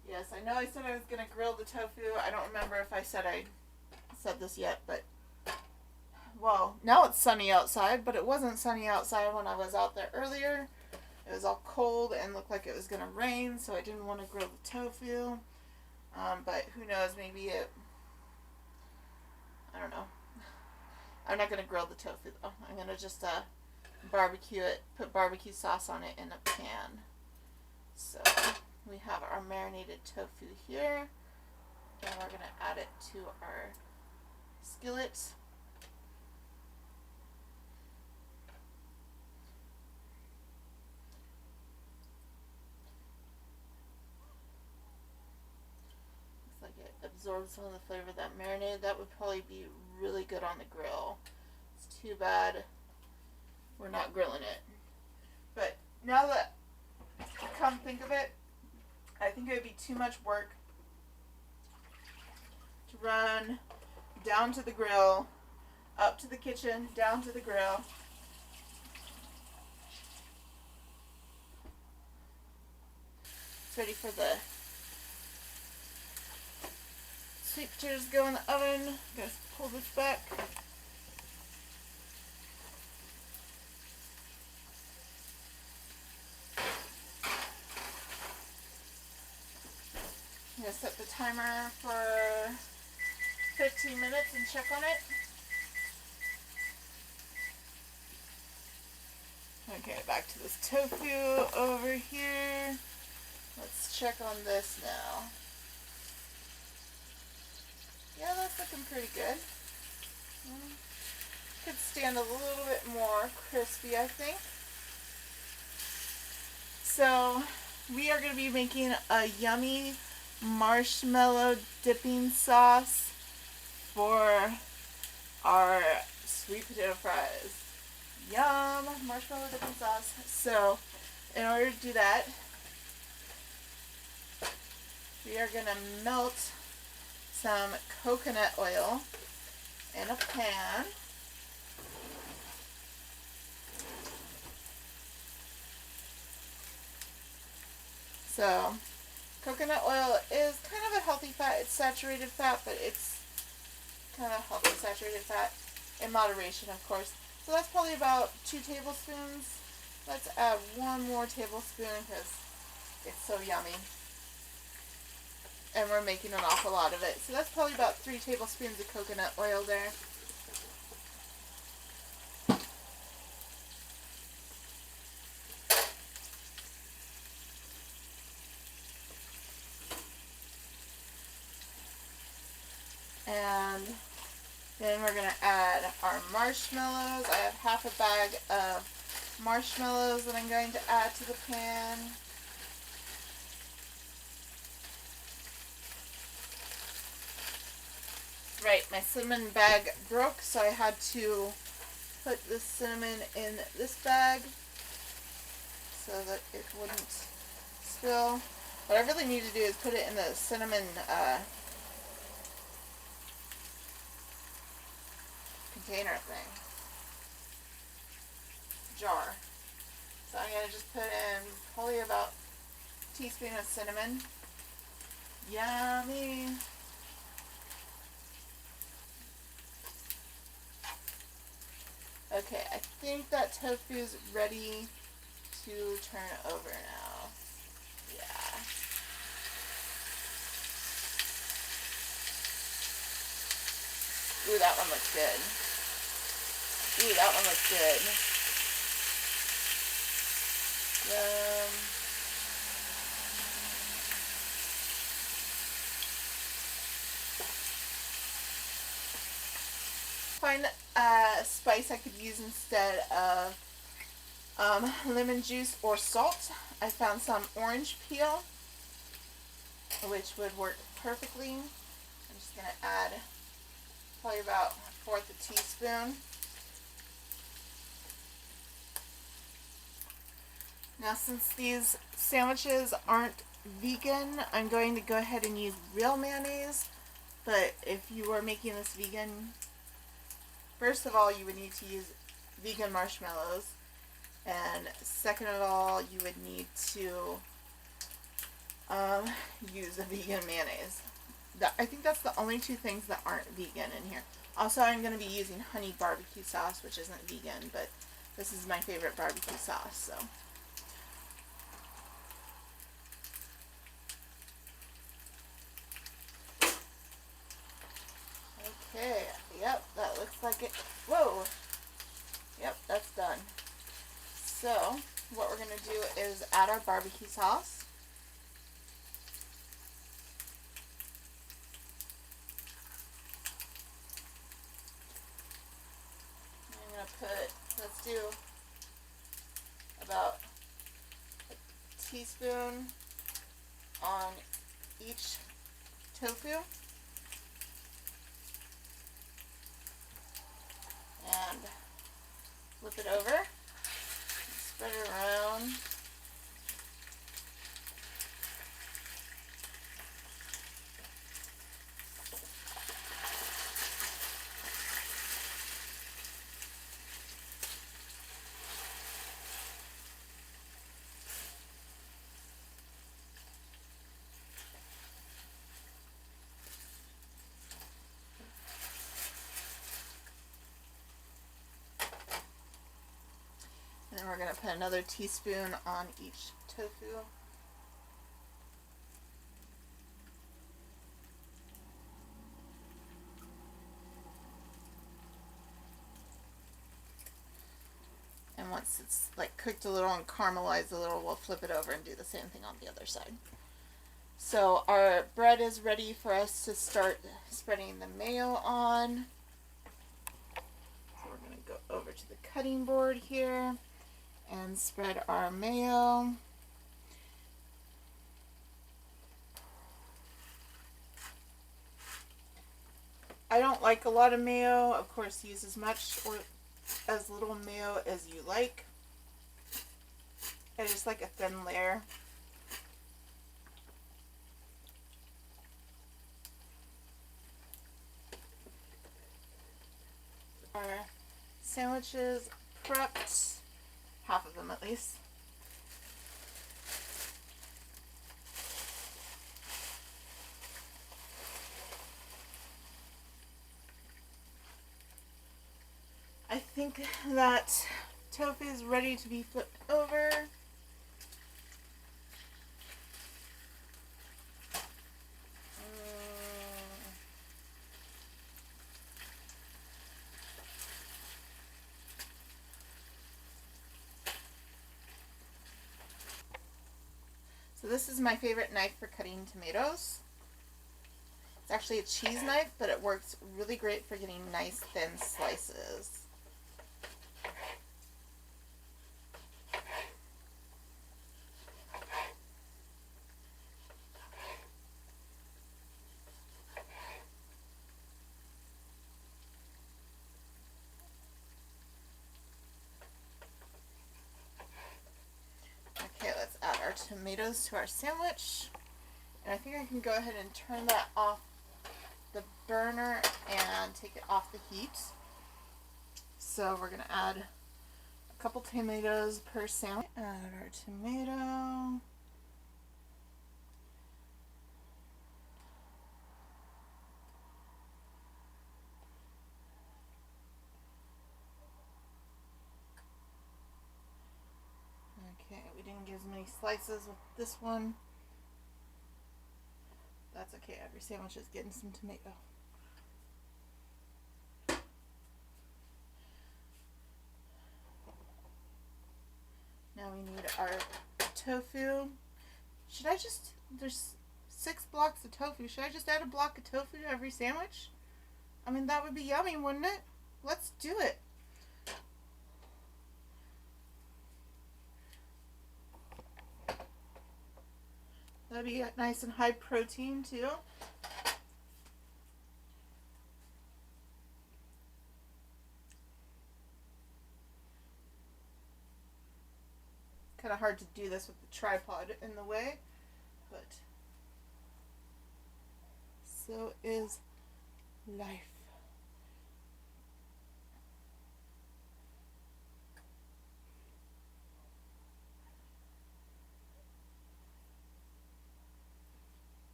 Yes, I know I said I was going to grill the tofu. I don't remember if I said this yet, but well, now it's sunny outside, but it wasn't sunny outside when I was out there earlier. It was all cold and looked like it was going to rain, so I didn't want to grill the tofu. But who knows, maybe I don't know. I'm not going to grill the tofu though. I'm going to just barbecue it, put barbecue sauce on it in a pan. So we have our marinated tofu here, and we're going to add it to our skillet. Absorb some of the flavor of that marinade. That would probably be really good on the grill. It's too bad we're not grilling it. But now that I come think of it, I think it would be too much work to run down to the grill, up to the kitchen, down to the grill. It's ready for the sweet potatoes go in the oven. I'm going to pull this back. I'm going to set the timer for 15 minutes and check on it. Okay, back to this tofu over here. Let's check on this now. Yeah, that's looking pretty good. Could stand a little bit more crispy, I think. So, we are going to be making a yummy marshmallow dipping sauce for our sweet potato fries. Yum! Marshmallow dipping sauce. So, in order to do that, we are going to melt some coconut oil in a pan. So, coconut oil is kind of a healthy fat. It's saturated fat, but it's kind of healthy saturated fat in moderation, of course. So that's probably about 2 tablespoons. Let's add 1 more tablespoon because it's so yummy. And we're making an awful lot of it. So that's probably about 3 tablespoons of coconut oil there. And then we're going to add our marshmallows. I have half a bag of marshmallows that I'm going to add to the pan. Right, my cinnamon bag broke, so I had to put the cinnamon in this bag so that it wouldn't spill. What I really need to do is put it in the cinnamon container thing. Jar. So I'm going to just put in probably about a teaspoon of cinnamon. Yummy! Okay, I think that tofu's ready to turn over now. Yeah. Ooh, that one looks good. Ooh, that one looks good. Yum. Find a spice I could use instead of lemon juice or salt. I found some orange peel, which would work perfectly. I'm just going to add probably about 1/4 teaspoon. Now, since these sandwiches aren't vegan, I'm going to go ahead and use real mayonnaise. But if you were making this vegan, first of all, you would need to use vegan marshmallows. And second of all, you would need to use a vegan mayonnaise. I think that's the only two things that aren't vegan in here. Also, I'm going to be using honey barbecue sauce, which isn't vegan, but this is my favorite barbecue sauce, so. Okay, yep, that looks like it. Whoa! Yep, that's done. So, what we're going to do is add our barbecue sauce. I'm going to put, let's do about a teaspoon on each tofu. And flip it over, spread it around. And then we're going to put another teaspoon on each tofu. And once it's like cooked a little and caramelized a little, we'll flip it over and do the same thing on the other side. So our bread is ready for us to start spreading the mayo on. So we're going to go over to the cutting board here and spread our mayo. I don't like a lot of mayo. Of course, use as much or as little mayo as you like. I just like a thin layer. Our sandwiches prepped, half of them at least. I think that tofu is ready to be flipped over. So this is my favorite knife for cutting tomatoes. It's actually a cheese knife, but it works really great for getting nice thin slices. tomatoes to our sandwich. And I think I can go ahead and turn that off the burner and take it off the heat. So we're going to add a couple tomatoes per sandwich. Add our tomato. Okay, we didn't get as many slices with this one. That's okay, every sandwich is getting some tomato. Now we need our tofu. Should I just, there's 6 blocks of tofu. Should I just add a block of tofu to every sandwich? I mean, that would be yummy, wouldn't it? Let's do it. That'd be nice and high protein too. Kind of hard to do this with the tripod in the way, but so is life.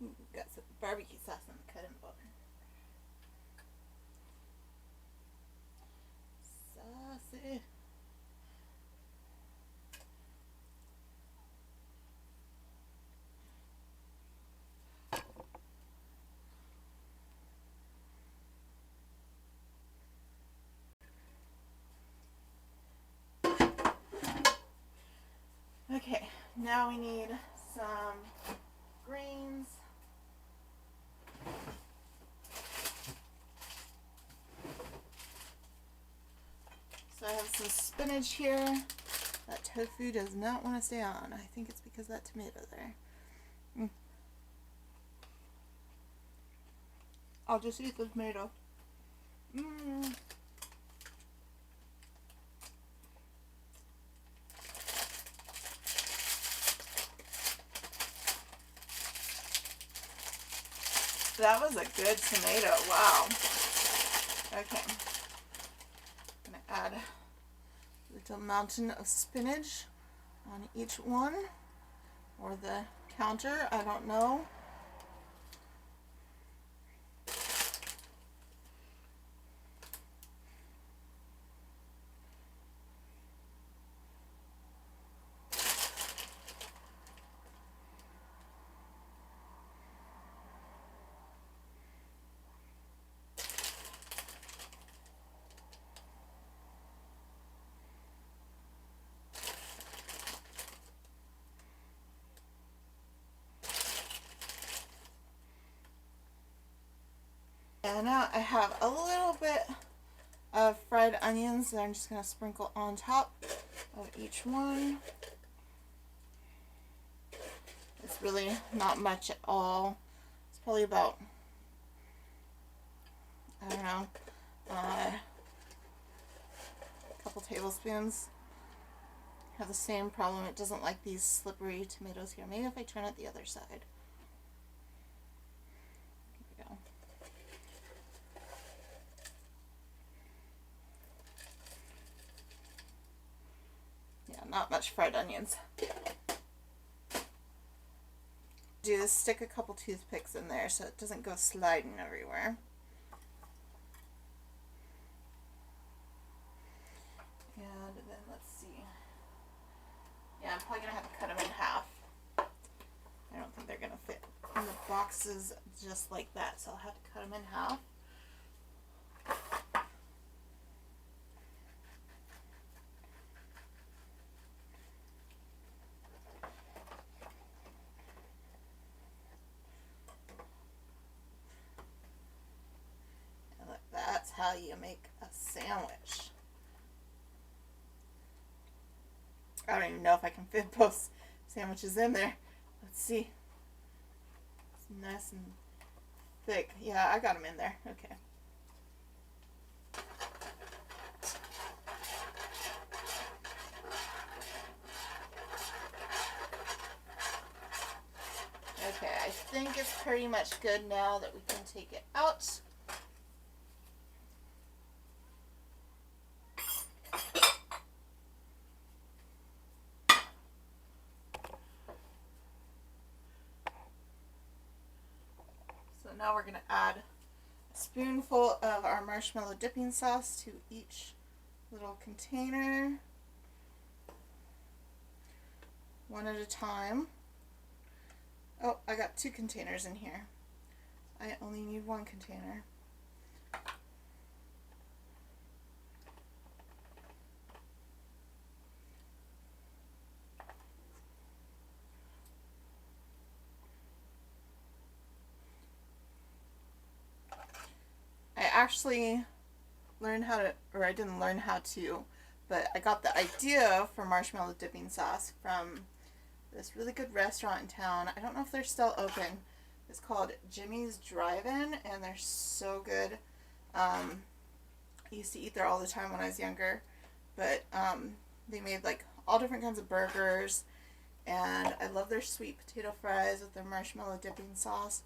Ooh, got some barbecue sauce on the cutting board. Saucy. Okay, now we need some greens. So I have some spinach here. That tofu does not want to stay on. I think it's because of that tomato there. I'll just eat the tomato. That was a good tomato. Wow. Okay. I'm going to add a little mountain of spinach on each one. Or the counter. I don't know. And now I have a little bit of fried onions that I'm just going to sprinkle on top of each one. It's really not much at all. It's probably about, I don't know, a couple tablespoons. Have the same problem. It doesn't like these slippery tomatoes here. Maybe if I turn it the other side. Here we go. Yeah, not much fried onions. Do is stick a couple toothpicks in there so it doesn't go sliding everywhere. And then let's see. Yeah, I'm probably going to have to cut them in half. I don't think they're going to fit in the boxes just like that, so I'll have to cut them in half. And look, that's how you make a sandwich. I don't even know if I can fit both sandwiches in there. Let's see. It's nice and thick. Yeah, I got them in there. Okay. pretty much good now that we can take it out. So now we're going to add a spoonful of our marshmallow dipping sauce to each little container, one at a time. Oh, I got 2 containers in here. I only need 1 container. I actually learned how to, or I didn't learn how to, but I got the idea for marshmallow dipping sauce from this really good restaurant in town. I don't know if they're still open. It's called Jimmy's Drive-In, and they're so good. I used to eat there all the time when I was younger, but they made like all different kinds of burgers, and I love their sweet potato fries with their marshmallow dipping sauce.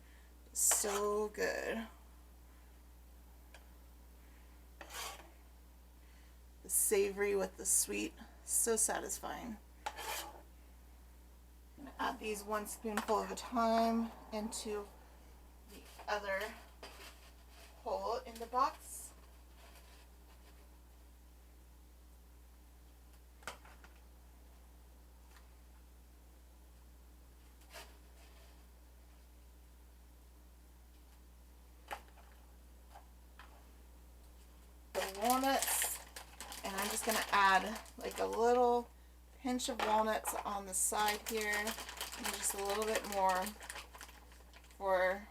So good. The savory with the sweet, so satisfying. I'm going to add these 1 spoonful at a time into the other hole in the box. The walnuts, and I'm just going to add like a little pinch of walnuts on the side here, and just a little bit more for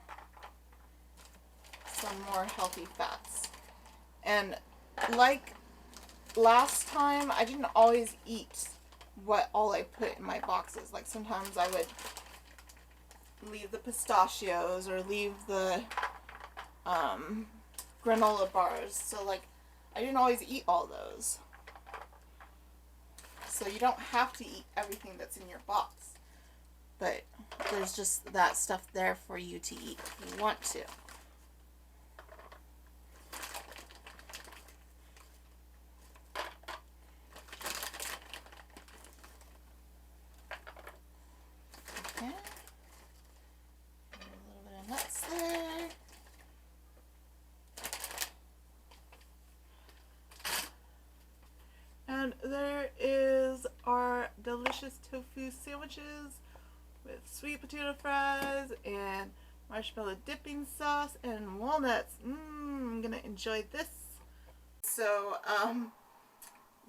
some more healthy fats. And like last time, I didn't always eat what all I put in my boxes. Like sometimes I would leave the pistachios or leave the granola bars. So like I didn't always eat all those. So you don't have to eat everything that's in your box, but there's just that stuff there for you to eat if you want to. Okay. A little bit of nuts there. And there is our delicious tofu sandwiches with sweet potato fries and marshmallow dipping sauce and walnuts. I'm gonna enjoy this. So,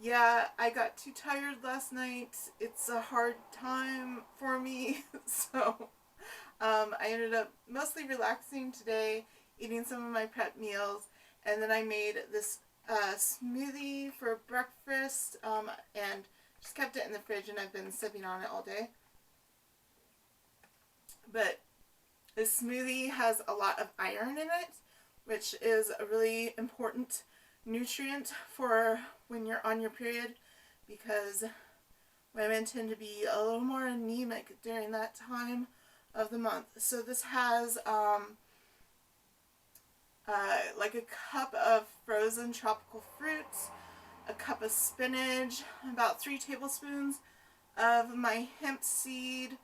yeah, I got too tired last night. It's a hard time for me. So, I ended up mostly relaxing today, eating some of my prep meals, and then I made this smoothie for breakfast, and just kept it in the fridge, and I've been sipping on it all day. But this smoothie has a lot of iron in it, which is a really important nutrient for when you're on your period, because women tend to be a little more anemic during that time of the month. So this has like a cup of frozen tropical fruits, a cup of spinach, about 3 tablespoons of my hemp seed,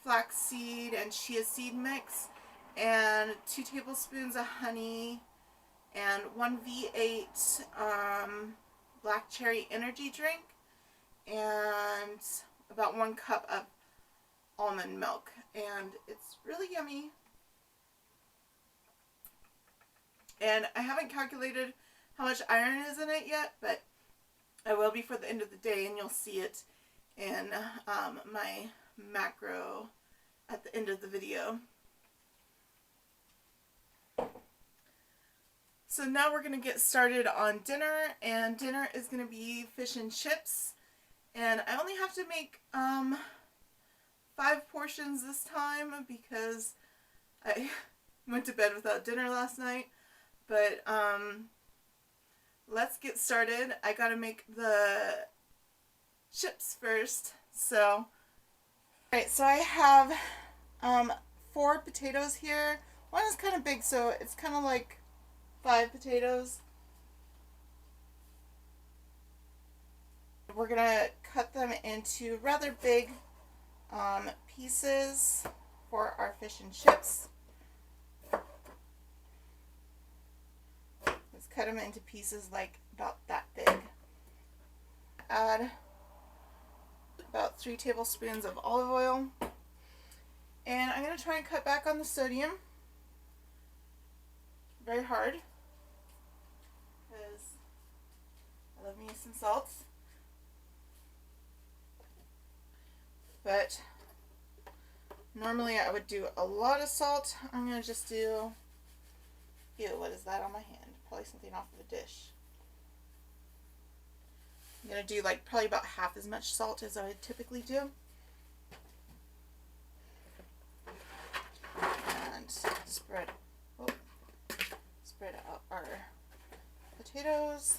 flax seed, and chia seed mix, and 2 tablespoons of honey, and 1 V8 black cherry energy drink, and about 1 cup of almond milk. And it's really yummy. And I haven't calculated how much iron is in it yet, but I will before the end of the day, and you'll see it in my macro at the end of the video. So now we're going to get started on dinner, and dinner is going to be fish and chips. And I only have to make 5 portions this time because I went to bed without dinner last night. But let's get started. I gotta make the chips first. So, alright, so I have 4 potatoes here. One is kind of big, so it's kind of like 5 potatoes. We're gonna cut them into rather big pieces for our fish and chips. Let's cut them into pieces like about that big. Add about 3 tablespoons of olive oil. And I'm going to try and cut back on the sodium. Very hard. Because I love me some salt. But normally I would do a lot of salt. I'm going to just do, ew, what is that on my hand? Probably something off of the dish. I'm going to do like probably about half as much salt as I would typically do. And spread out our potatoes.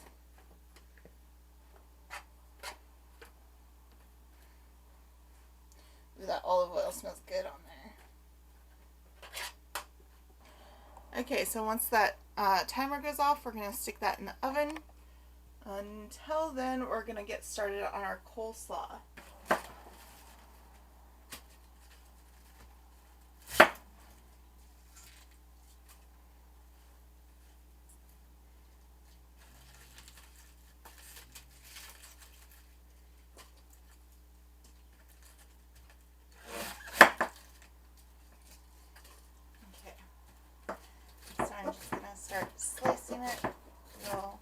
Ooh, that olive oil smells good on there. Okay, so once that timer goes off, we're going to stick that in the oven. Until then, we're going to get started on our coleslaw. I'm just going to start slicing it real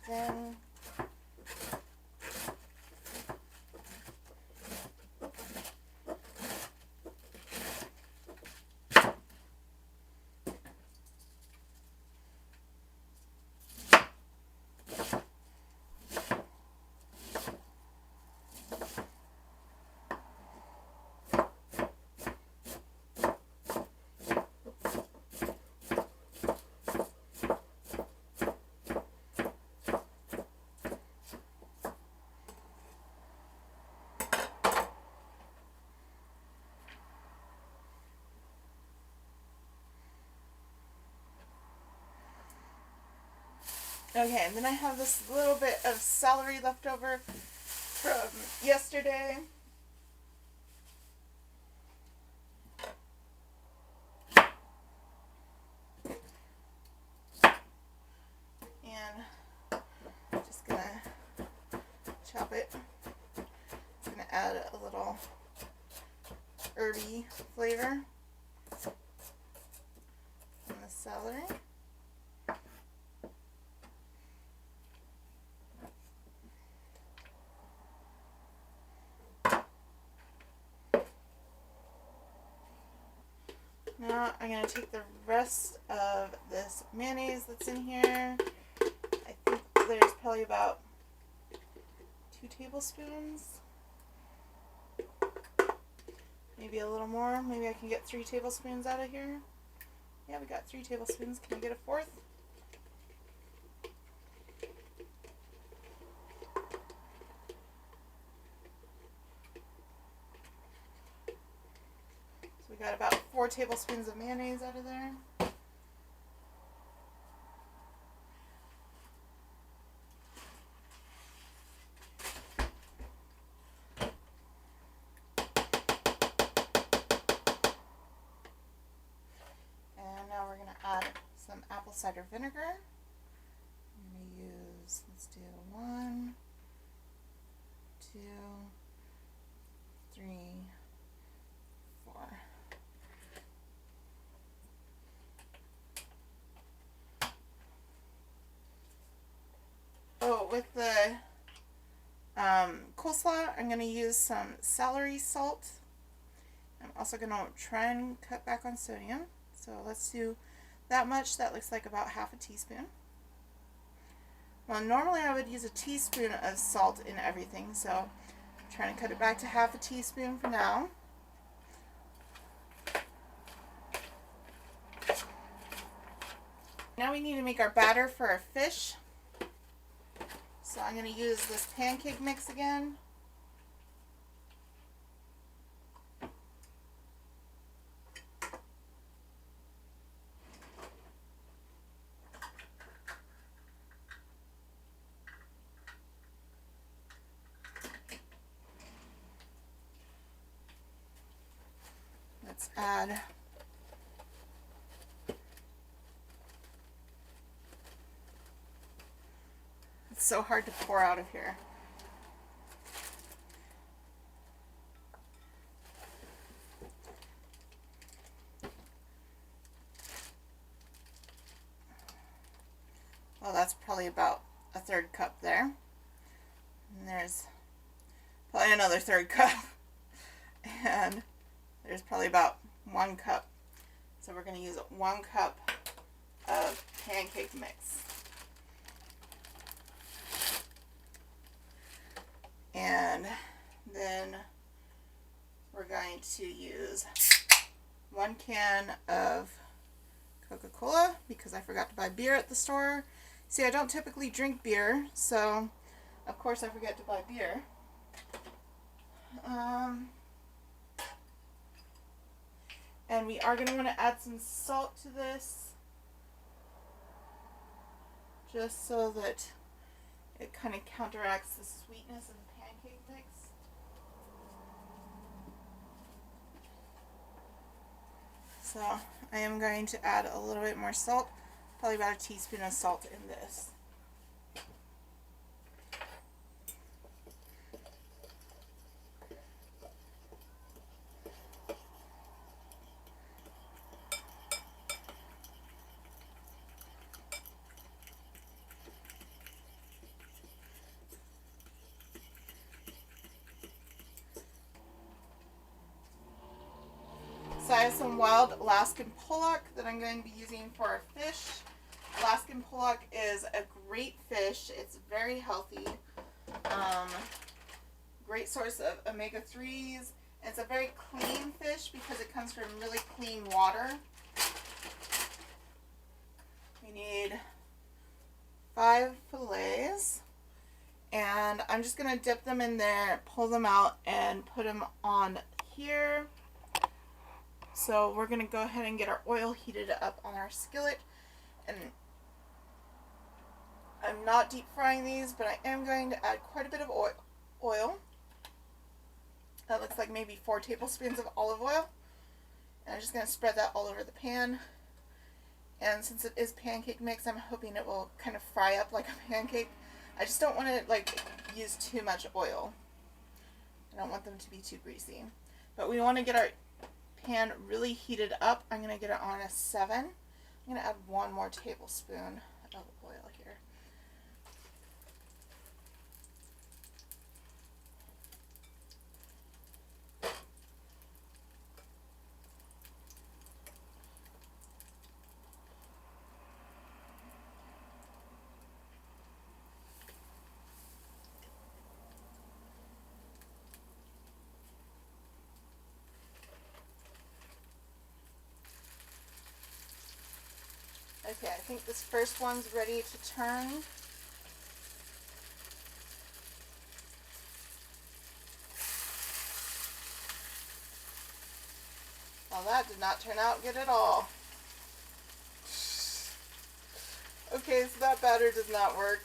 thin. Okay, and then I have this little bit of celery left over from yesterday. And I'm just going to chop it. It's going to add a little herby flavor from the celery. Now I'm going to take the rest of this mayonnaise that's in here. I think there's probably about 2 tablespoons. Maybe a little more. Maybe I can get 3 tablespoons out of here. Yeah, we got 3 tablespoons. Can I get a 4th? We got about 4 tablespoons of mayonnaise out of there. And now we're going to add some apple cider vinegar. I'm going to use, let's do 1, 2, 3, 4. Oh, with the coleslaw, I'm going to use some celery salt. I'm also going to try and cut back on sodium. So let's do that much. That looks like about half a teaspoon. Well, normally I would use a teaspoon of salt in everything, so I'm trying to cut it back to half a teaspoon for now. Now we need to make our batter for our fish. So I'm going to use this pancake mix again. let's add it's so hard to pour out of here. Well, that's probably about a third cup there. And there's probably another third cup. And there's probably about 1 cup. So we're going to use 1 cup of pancake mix. And then we're going to use 1 can of Coca-Cola because I forgot to buy beer at the store. See, I don't typically drink beer, so of course I forget to buy beer. And we are going to want to add some salt to this, just so that it kind of counteracts the sweetness of the pancake mix. So I am going to add a little bit more salt, probably about a teaspoon of salt in this. So I have some wild Alaskan pollock that I'm going to be using for our fish. Alaskan pollock is a great fish. It's very healthy. Great source of omega-3s. It's a very clean fish because it comes from really clean water. We need 5 fillets. And I'm just going to dip them in there, pull them out, and put them on here. So we're going to go ahead and get our oil heated up on our skillet. And I'm not deep frying these, but I am going to add quite a bit of oil. That looks like maybe 4 tablespoons of olive oil. And I'm just going to spread that all over the pan. And since it is pancake mix, I'm hoping it will kind of fry up like a pancake. I just don't want to use too much oil. I don't want them to be too greasy. But we want to get our pan really heated up. I'm going to get it on a 7. I'm going to add 1 more tablespoon of oil here. Okay, I think this first one's ready to turn. Well, that did not turn out good at all. Okay, so that batter does not work.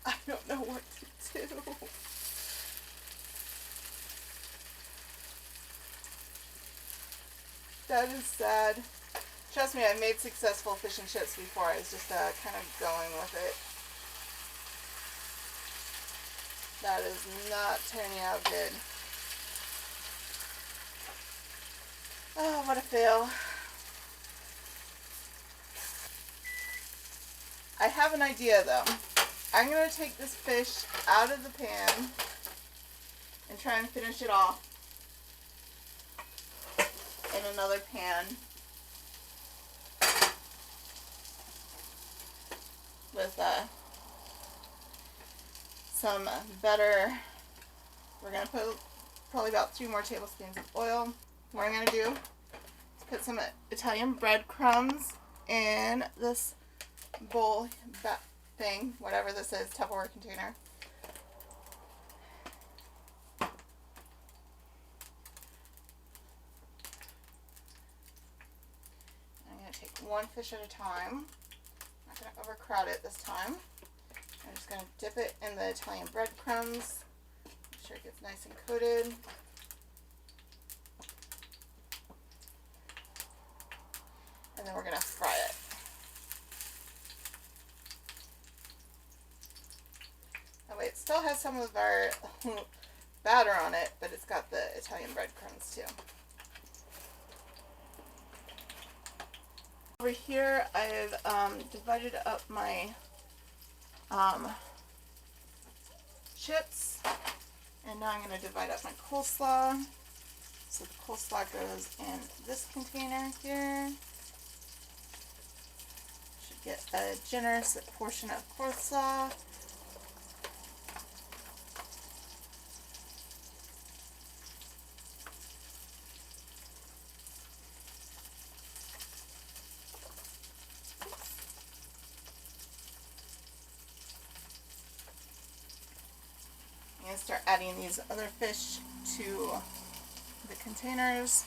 I don't know what to do. That is sad. Trust me, I've made successful fish and chips before. I was just kind of going with it. That is not turning out good. Oh, what a fail. I have an idea though. I'm going to take this fish out of the pan and try and finish it off in another pan with some butter. We're going to put probably about 2 more tablespoons of oil. What I'm going to do is put some Italian breadcrumbs in this bowl thing, whatever this is, Tupperware container. I'm going to take 1 fish at a time. I'm not going to overcrowd it this time. I'm just going to dip it in the Italian breadcrumbs. Make sure it gets nice and coated. And then we're going to fry it. That way it still has some of our batter on it, but it's got the Italian breadcrumbs too. Over here I've divided up my chips, and now I'm going to divide up my coleslaw. So the coleslaw goes in this container here. Should get a generous portion of coleslaw. I'm going to start adding these other fish to the containers.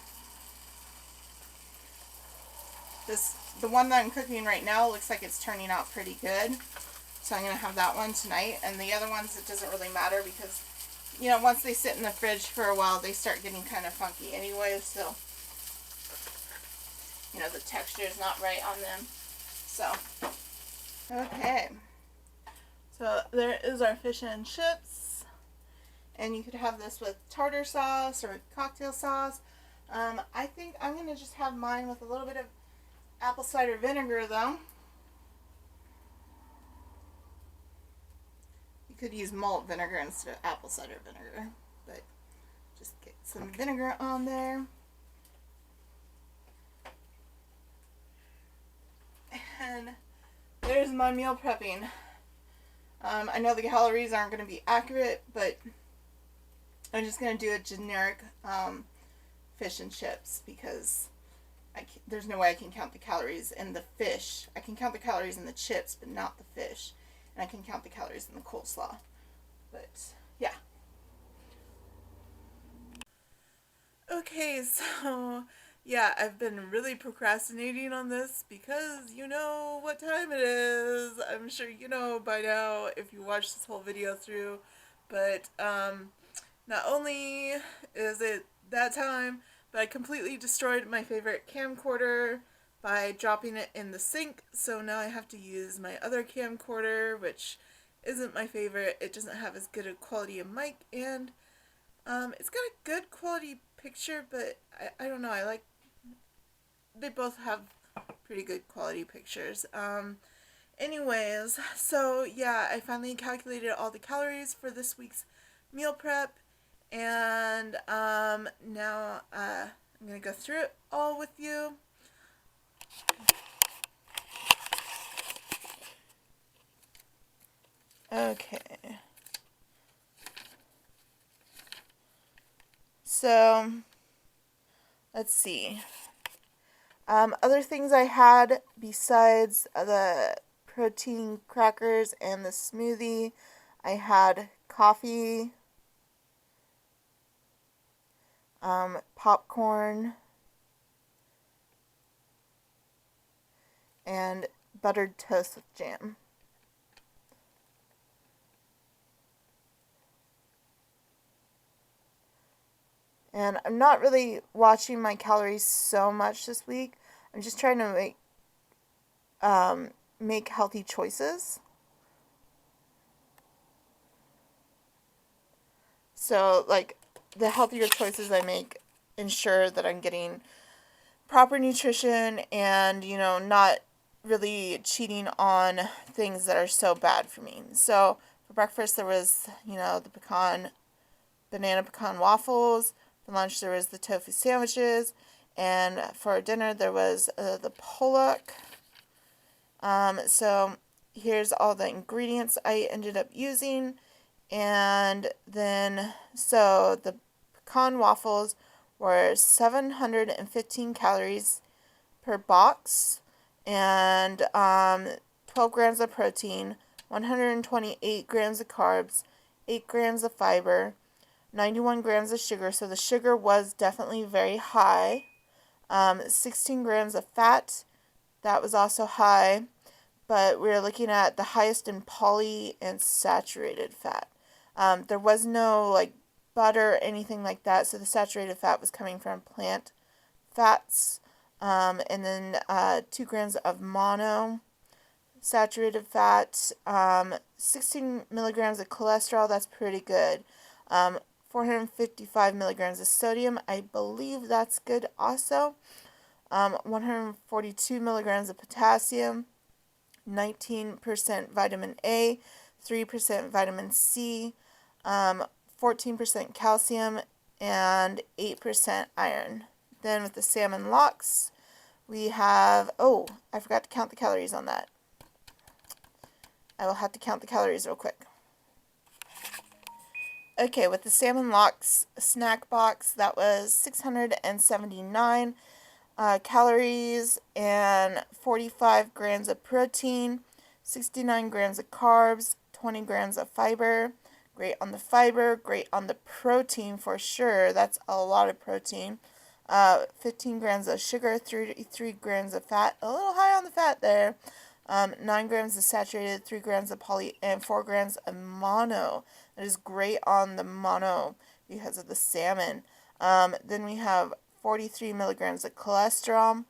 The one that I'm cooking right now looks like it's turning out pretty good. So I'm going to have that one tonight. And the other ones, it doesn't really matter because, you know, once they sit in the fridge for a while, they start getting kind of funky anyway. So, you know, the texture is not right on them. So, okay. So there is our fish and chips. And you could have this with tartar sauce or cocktail sauce. I think I'm going to just have mine with a little bit of apple cider vinegar though. You could use malt vinegar instead of apple cider vinegar, but just get some vinegar on there. And there's my meal prepping. I know the calories aren't going to be accurate, but I'm just going to do a generic fish and chips because there's no way I can count the calories in the fish. I can count the calories in the chips, but not the fish. And I can count the calories in the coleslaw. But, yeah. Okay, so, yeah, I've been really procrastinating on this because you know what time it is. I'm sure you know by now if you watched this whole video through. But, not only is it that time, but I completely destroyed my favorite camcorder by dropping it in the sink. So now I have to use my other camcorder, which isn't my favorite. It doesn't have as good a quality of mic, and it's got a good quality picture, but I don't know. They both have pretty good quality pictures. Anyways, so yeah, I finally calculated all the calories for this week's meal prep. And now I'm going to go through it all with you. Okay. So, let's see. Other things I had besides the protein crackers and the smoothie, I had coffee, popcorn, and buttered toast with jam. And I'm not really watching my calories so much this week. I'm just trying to make healthy choices. So, like, the healthier choices I make ensure that I'm getting proper nutrition and, you know, not really cheating on things that are so bad for me. So, for breakfast there was, you know, the banana pecan waffles. For lunch there was the tofu sandwiches. And for dinner there was the pollock. So, here's all the ingredients I ended up using. And then, so the pecan waffles were 715 calories per box, and 12 grams of protein, 128 grams of carbs, 8 grams of fiber, 91 grams of sugar, so the sugar was definitely very high, 16 grams of fat, that was also high, but we're looking at the highest in poly and saturated fat. There was no, like, butter or anything like that. So the saturated fat was coming from plant fats. And then 2 grams of mono saturated fat, 16 milligrams of cholesterol. That's pretty good. 455 milligrams of sodium. I believe that's good also. 142 milligrams of potassium, 19% vitamin A, 3% vitamin C, 14% calcium, and 8% iron. Then with the salmon lox, we have, oh, I forgot to count the calories on that. I will have to count the calories real quick. Okay, with the salmon lox snack box, that was 679 calories and 45 grams of protein, 69 grams of carbs, 20 grams of fiber. Great on the fiber, great on the protein for sure. That's a lot of protein. 15 grams of sugar, 33 grams of fat. A little high on the fat there. 9 grams of saturated, 3 grams of poly, and 4 grams of mono. That is great on the mono because of the salmon. Then we have 43 milligrams of cholesterol.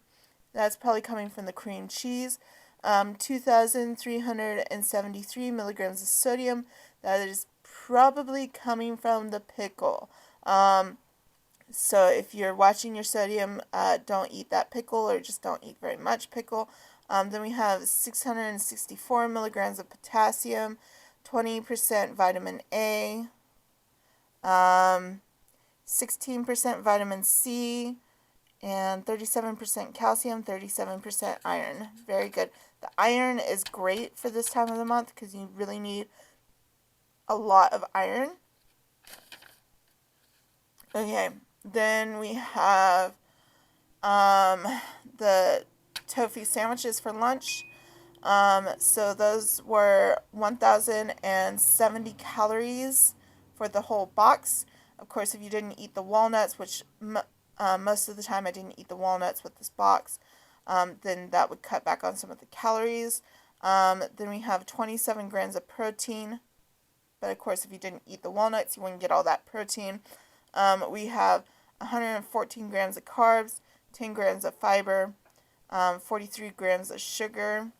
That's probably coming from the cream cheese. 2,373 milligrams of sodium. That is probably coming from the pickle. So if you're watching your sodium, don't eat that pickle, or just don't eat very much pickle. Then we have 664 milligrams of potassium, 20% vitamin A, 16% vitamin C, and 37% calcium, 37% iron. Very good. The iron is great for this time of the month because you really need a lot of iron. Okay, then we have the tofu sandwiches for lunch. So those were 1,070 calories for the whole box. Of course, if you didn't eat the walnuts, which most of the time I didn't eat the walnuts with this box, then that would cut back on some of the calories. Then we have 27 grams of protein. But of course, if you didn't eat the walnuts, you wouldn't get all that protein. We have 114 grams of carbs, 10 grams of fiber, 43 grams of sugar,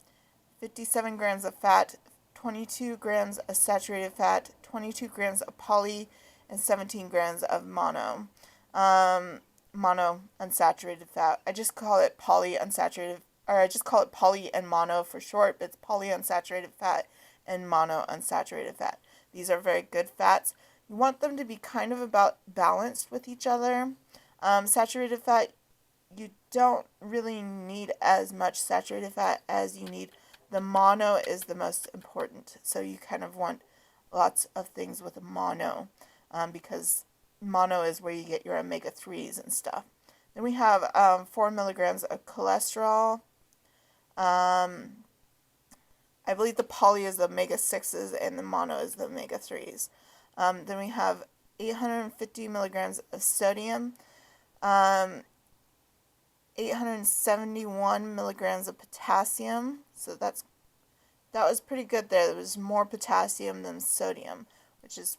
57 grams of fat, 22 grams of saturated fat, 22 grams of poly, and 17 grams of mono. Mono unsaturated fat. I just call it poly unsaturated, or I just call it poly and mono for short, but it's poly unsaturated fat and mono unsaturated fat. These are very good fats. You want them to be kind of about balanced with each other. Saturated fat, you don't really need as much saturated fat as you need. The mono is the most important. So you kind of want lots of things with mono, because mono is where you get your omega-3s and stuff. Then we have 4 milligrams of cholesterol. I believe the poly is the omega-6s and the mono is the omega-3s. Then we have 850 milligrams of sodium, 871 milligrams of potassium. So that was pretty good there. There was more potassium than sodium, which is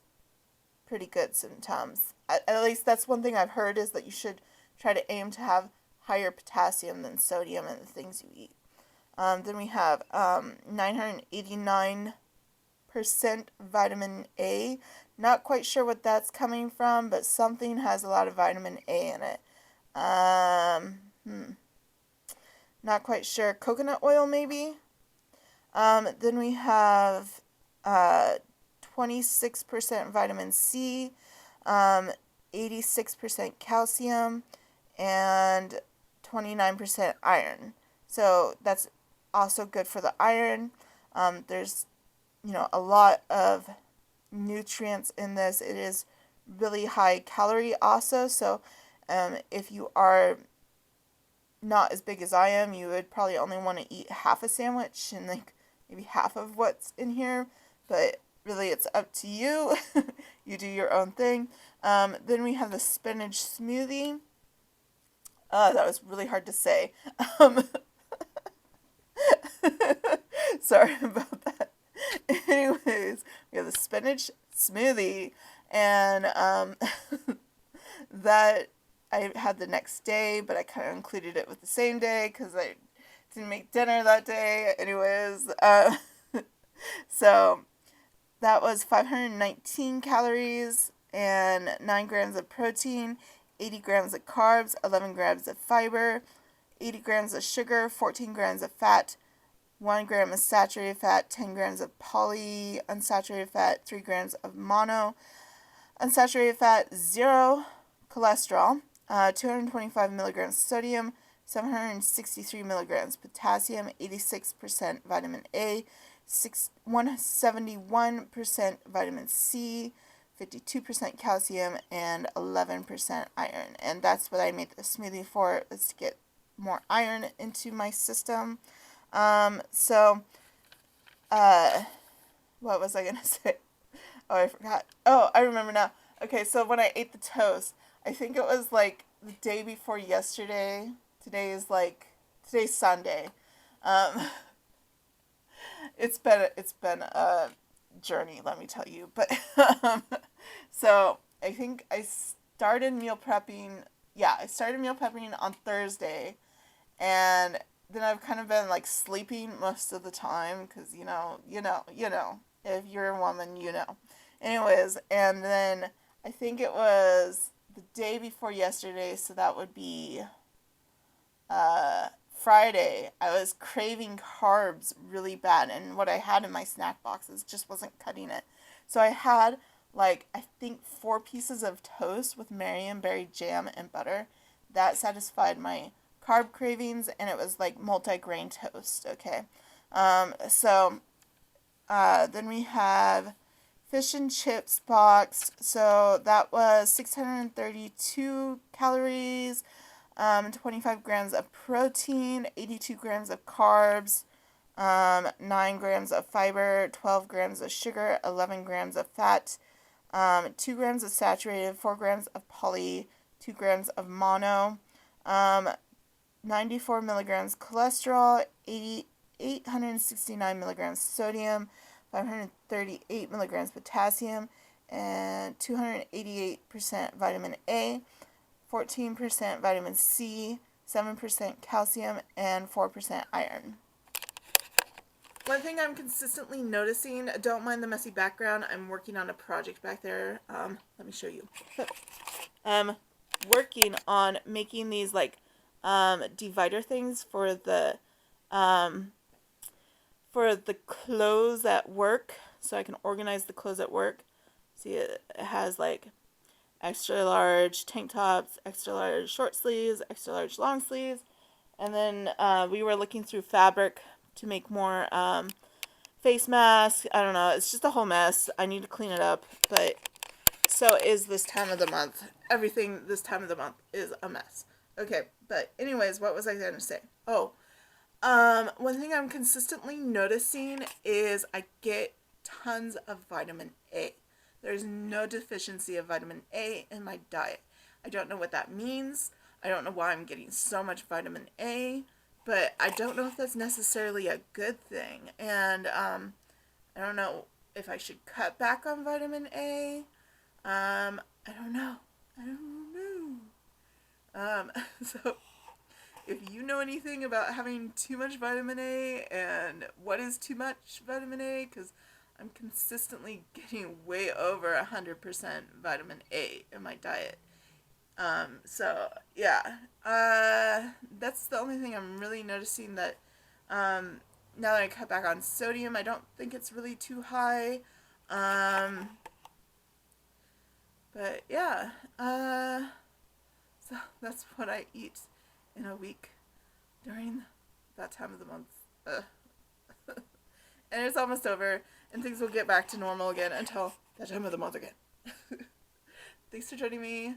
pretty good sometimes. At least that's one thing I've heard, is that you should try to aim to have higher potassium than sodium in the things you eat. Then we have 989% vitamin A. Not quite sure what that's coming from, but something has a lot of vitamin A in it. Not quite sure. Coconut oil, maybe? Then we have 26% vitamin C, 86% calcium, and 29% iron. So that's also good for the iron. There's, a lot of nutrients in this. It is really high calorie also. So if you are not as big as I am, you would probably only want to eat half a sandwich and maybe half of what's in here. But really, it's up to you. You do your own thing. Then we have the spinach smoothie. That was really hard to say. Sorry about that. Anyways, we have the spinach smoothie, and that I had the next day, but I kind of included it with the same day because I didn't make dinner that day. Anyways, so that was 519 calories and 9 grams of protein, 80 grams of carbs, 11 grams of fiber, 80 grams of sugar, 14 grams of fat, 1 gram of saturated fat, 10 grams of polyunsaturated fat, 3 grams of mono unsaturated fat, 0 cholesterol, 225 milligrams sodium, 763 milligrams potassium, 86% vitamin A, 171% vitamin C, 52% calcium, and 11% iron. And that's what I made the smoothie for, is to get more iron into my system. What was I going to say? Oh, I forgot. Oh, I remember now. Okay, so when I ate the toast, I think it was like the day before yesterday. Today's Sunday. It's been a journey, let me tell you. But so I think I started meal prepping. Yeah, I started meal prepping on Thursday, and then I've kind of been like sleeping most of the time because you know. If you're a woman, you know. Anyways, and then I think it was the day before yesterday, so that would be Friday. I was craving carbs really bad, and what I had in my snack boxes just wasn't cutting it. So I had like, I think 4 pieces of toast with Marionberry jam and butter. That satisfied my carb cravings, and it was like multi-grain toast, okay? Then we have fish and chips box. So that was 632 calories, 25 grams of protein, 82 grams of carbs, 9 grams of fiber, 12 grams of sugar, 11 grams of fat, 2 grams of saturated, 4 grams of poly, 2 grams of mono, 94 milligrams cholesterol, 869 milligrams sodium, 538 milligrams potassium, and 288% vitamin A, 14% vitamin C, 7% calcium, and 4% iron. One thing I'm consistently noticing, don't mind the messy background, I'm working on a project back there. Let me show you. I'm working on making these like divider things for the clothes at work, so I can organize the clothes at work. See, it has like extra large tank tops, extra large short sleeves, extra large long sleeves, and then we were looking through fabric to make more face masks. I don't know, it's just a whole mess. I need to clean it up, but so is this time of the month. Everything this time of the month is a mess. Okay, but anyways, what was I going to say? Oh, one thing I'm consistently noticing is I get tons of vitamin A. There's no deficiency of vitamin A in my diet. I don't know what that means. I don't know why I'm getting so much vitamin A, but I don't know if that's necessarily a good thing. And I don't know if I should cut back on vitamin A. I don't know. So if you know anything about having too much vitamin A and what is too much vitamin A, because I'm consistently getting way over 100% vitamin A in my diet. So yeah, that's the only thing I'm really noticing, that now that I cut back on sodium, I don't think it's really too high. But yeah, so that's what I eat in a week during that time of the month. And it's almost over, and things will get back to normal again until that time of the month again. Thanks for joining me.